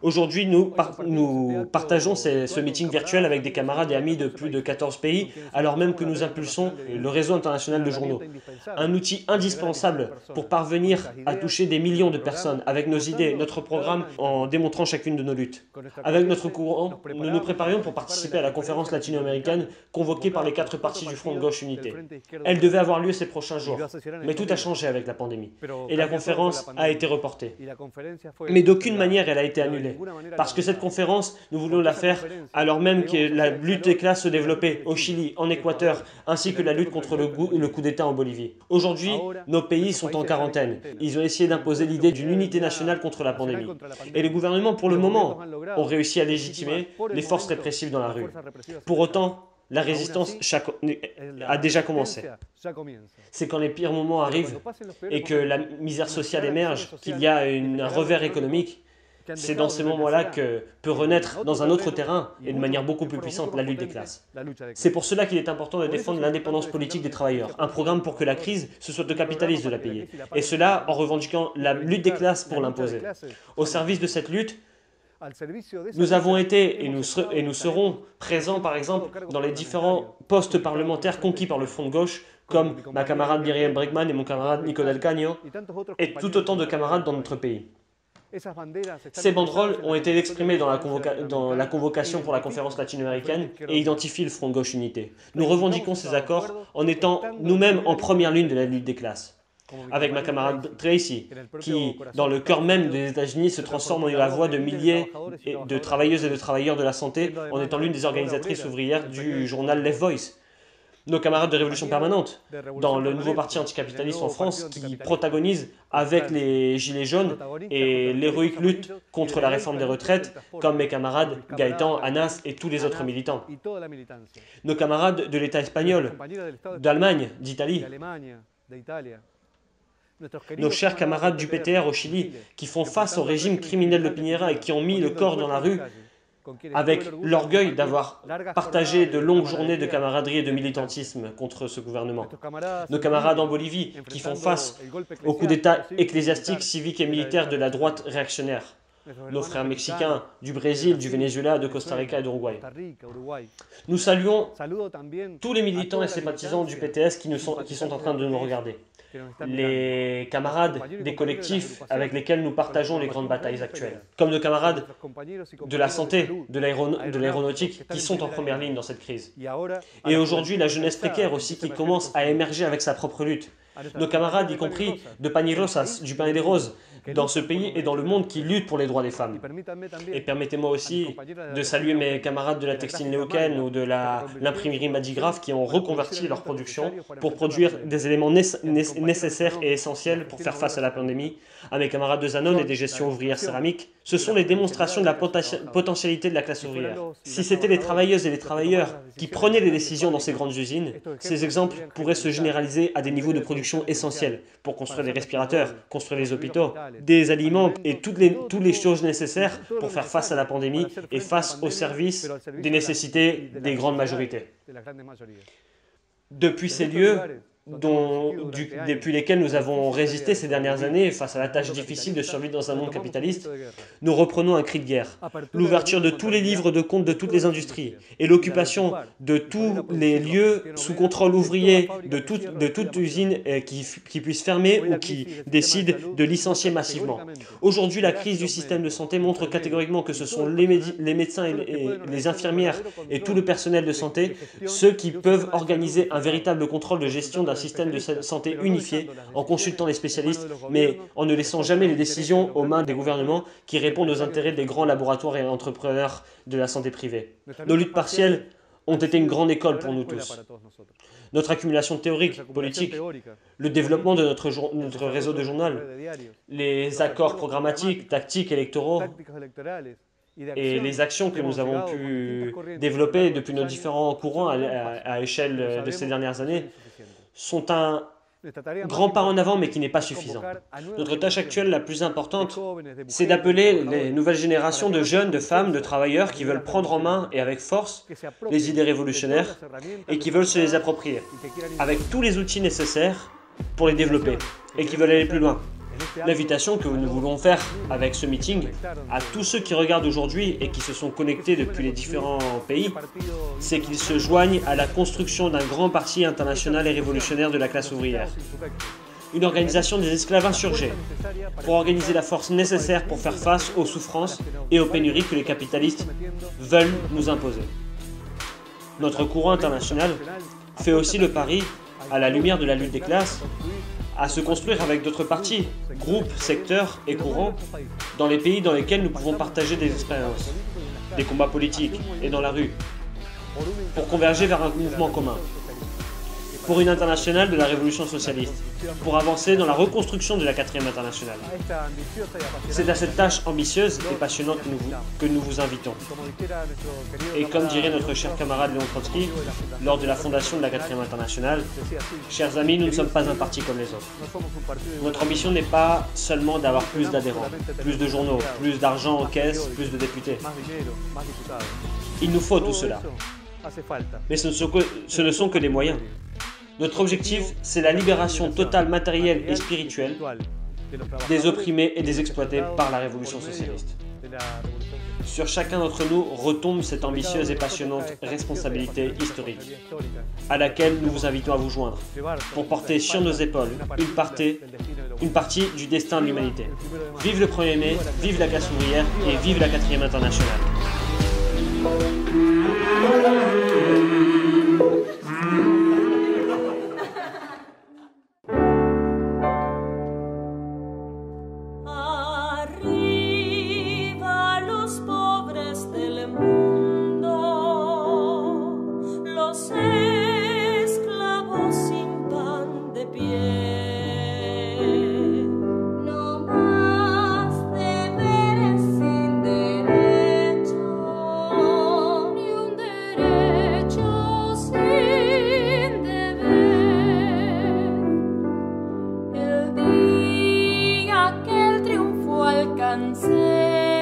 Aujourd'hui, nous partageons ce meeting virtuel avec des camarades et amis de plus de 14 pays, alors même que nous impulsons le réseau international de journaux. Un outil indispensable pour parvenir à toucher des millions de personnes avec nos idées, notre programme, en démontrant chacune de nos luttes. Avec notre courant, nous nous préparions pour participer à la conférence latino-américaine convoquée par les 4 partis du Front de Gauche Unité. Elle devait avoir lieu ces prochains jours, mais tout a changé avec la pandémie, et la conférence a été reportée. Mais d'aucune manière elle a été annulée. Parce que cette conférence, nous voulons la faire alors même que la lutte des classes se développait au Chili, en Équateur, ainsi que la lutte contre le coup d'État en Bolivie. Aujourd'hui, nos pays sont en quarantaine. Ils ont essayé d'imposer l'idée d'une unité nationale contre la pandémie. Et les gouvernements, pour le moment, ont réussi à légitimer les forces répressives dans la rue. Pour autant, la résistance a déjà commencé. C'est quand les pires moments arrivent et que la misère sociale émerge, qu'il y a un revers économique. C'est dans ces moments-là que peut renaître dans un autre terrain et de manière beaucoup plus puissante la lutte des classes. C'est pour cela qu'il est important de défendre l'indépendance politique des travailleurs, un programme pour que la crise, ce soit le capitaliste de la payer, et cela en revendiquant la lutte des classes pour l'imposer. Au service de cette lutte, nous avons été et nous serons présents par exemple dans les différents postes parlementaires conquis par le Front de Gauche, comme ma camarade Miriam Bregman et mon camarade Nico Del Caño, et tout autant de camarades dans notre pays. Ces banderoles ont été exprimées dans la convocation pour la conférence latino-américaine et identifient le Front de Gauche Unité. Nous revendiquons ces accords en étant nous-mêmes en première ligne de la lutte des classes. Avec ma camarade Tracy, qui, dans le cœur même des États-Unis, se transforme en la voix de milliers de travailleuses et de travailleurs de la santé en étant l'une des organisatrices ouvrières du journal Left Voice. Nos camarades de Révolution Permanente, dans le nouveau parti anticapitaliste en France, qui protagonise avec les Gilets jaunes et l'héroïque lutte contre la réforme des retraites, comme mes camarades Gaëtan, Anas et tous les autres militants. Nos camarades de l'État espagnol, d'Allemagne, d'Italie. Nos chers camarades du PTR au Chili, qui font face au régime criminel de Piñera et qui ont mis le corps dans la rue avec l'orgueil d'avoir partagé de longues journées de camaraderie et de militantisme contre ce gouvernement. Nos camarades en Bolivie qui font face au coup d'État ecclésiastique, civique et militaire de la droite réactionnaire. Nos frères mexicains du Brésil, du Venezuela, de Costa Rica et d'Uruguay. Nous saluons tous les militants et sympathisants du PTS qui sont en train de nous regarder. Les camarades des collectifs avec lesquels nous partageons les grandes batailles actuelles, comme nos camarades de la santé, de l'aéronautique, qui sont en première ligne dans cette crise. Et aujourd'hui, la jeunesse précaire aussi qui commence à émerger avec sa propre lutte. Nos camarades, y compris de Pañirosas, du Pain et des Roses, dans ce pays et dans le monde qui luttent pour les droits des femmes. Et permettez-moi aussi de saluer mes camarades de la textile néoquenne ou de l'imprimerie Madigraph qui ont reconverti leur production pour produire des éléments nécessaires et essentiels pour faire face à la pandémie. À mes camarades de Zanon et des gestions ouvrières céramiques, ce sont les démonstrations de la potentialité de la classe ouvrière. Si c'était les travailleuses et les travailleurs qui prenaient les décisions dans ces grandes usines, ces exemples pourraient se généraliser à des niveaux de production essentiels pour construire des respirateurs, construire des hôpitaux, des aliments et toutes les choses nécessaires pour faire face à la pandémie et face au service des nécessités des grandes majorités. Depuis ces lieux, depuis lesquels nous avons résisté ces dernières années face à la tâche difficile de survivre dans un monde capitaliste, nous reprenons un cri de guerre. L'ouverture de tous les livres de compte de toutes les industries et l'occupation de tous les lieux sous contrôle ouvrier de toute usine qui puisse fermer ou qui décide de licencier massivement. Aujourd'hui, la crise du système de santé montre catégoriquement que ce sont les médecins et les infirmières et tout le personnel de santé ceux qui peuvent organiser un véritable contrôle de gestion d'un système de santé unifié en consultant les spécialistes, mais en ne laissant jamais les décisions aux mains des gouvernements qui répondent aux intérêts des grands laboratoires et entrepreneurs de la santé privée. Nos luttes partielles ont été une grande école pour nous tous. Notre accumulation théorique, politique, le développement de notre réseau de journal, les accords programmatiques, tactiques, électoraux, et les actions que nous avons pu développer depuis nos différents courants à échelle de ces dernières années sont un grand pas en avant, mais qui n'est pas suffisant. Notre tâche actuelle la plus importante, c'est d'appeler les nouvelles générations de jeunes, de femmes, de travailleurs qui veulent prendre en main et avec force les idées révolutionnaires et qui veulent se les approprier, avec tous les outils nécessaires pour les développer et qui veulent aller plus loin. L'invitation que nous voulons faire avec ce meeting à tous ceux qui regardent aujourd'hui et qui se sont connectés depuis les différents pays, c'est qu'ils se joignent à la construction d'un grand parti international et révolutionnaire de la classe ouvrière. Une organisation des esclaves insurgés pour organiser la force nécessaire pour faire face aux souffrances et aux pénuries que les capitalistes veulent nous imposer. Notre courant international fait aussi le pari, à la lumière de la lutte des classes, à se construire avec d'autres partis, groupes, secteurs et courants dans les pays dans lesquels nous pouvons partager des expériences, des combats politiques et dans la rue, pour converger vers un mouvement commun, pour une internationale de la révolution socialiste, pour avancer dans la reconstruction de la 4e internationale. C'est à cette tâche ambitieuse et passionnante que nous vous invitons. Et comme dirait notre cher camarade Léon Trotsky, lors de la fondation de la 4e internationale, chers amis, nous ne sommes pas un parti comme les autres. Notre ambition n'est pas seulement d'avoir plus d'adhérents, plus de journaux, plus d'argent en caisse, plus de députés. Il nous faut tout cela. Mais ce ne sont que des moyens. Notre objectif, c'est la libération totale matérielle et spirituelle des opprimés et des exploités par la révolution socialiste. Sur chacun d'entre nous retombe cette ambitieuse et passionnante responsabilité historique, à laquelle nous vous invitons à vous joindre, pour porter sur nos épaules une partie du destin de l'humanité. Vive le 1er mai, vive la classe ouvrière et vive la 4e internationale. alcancé.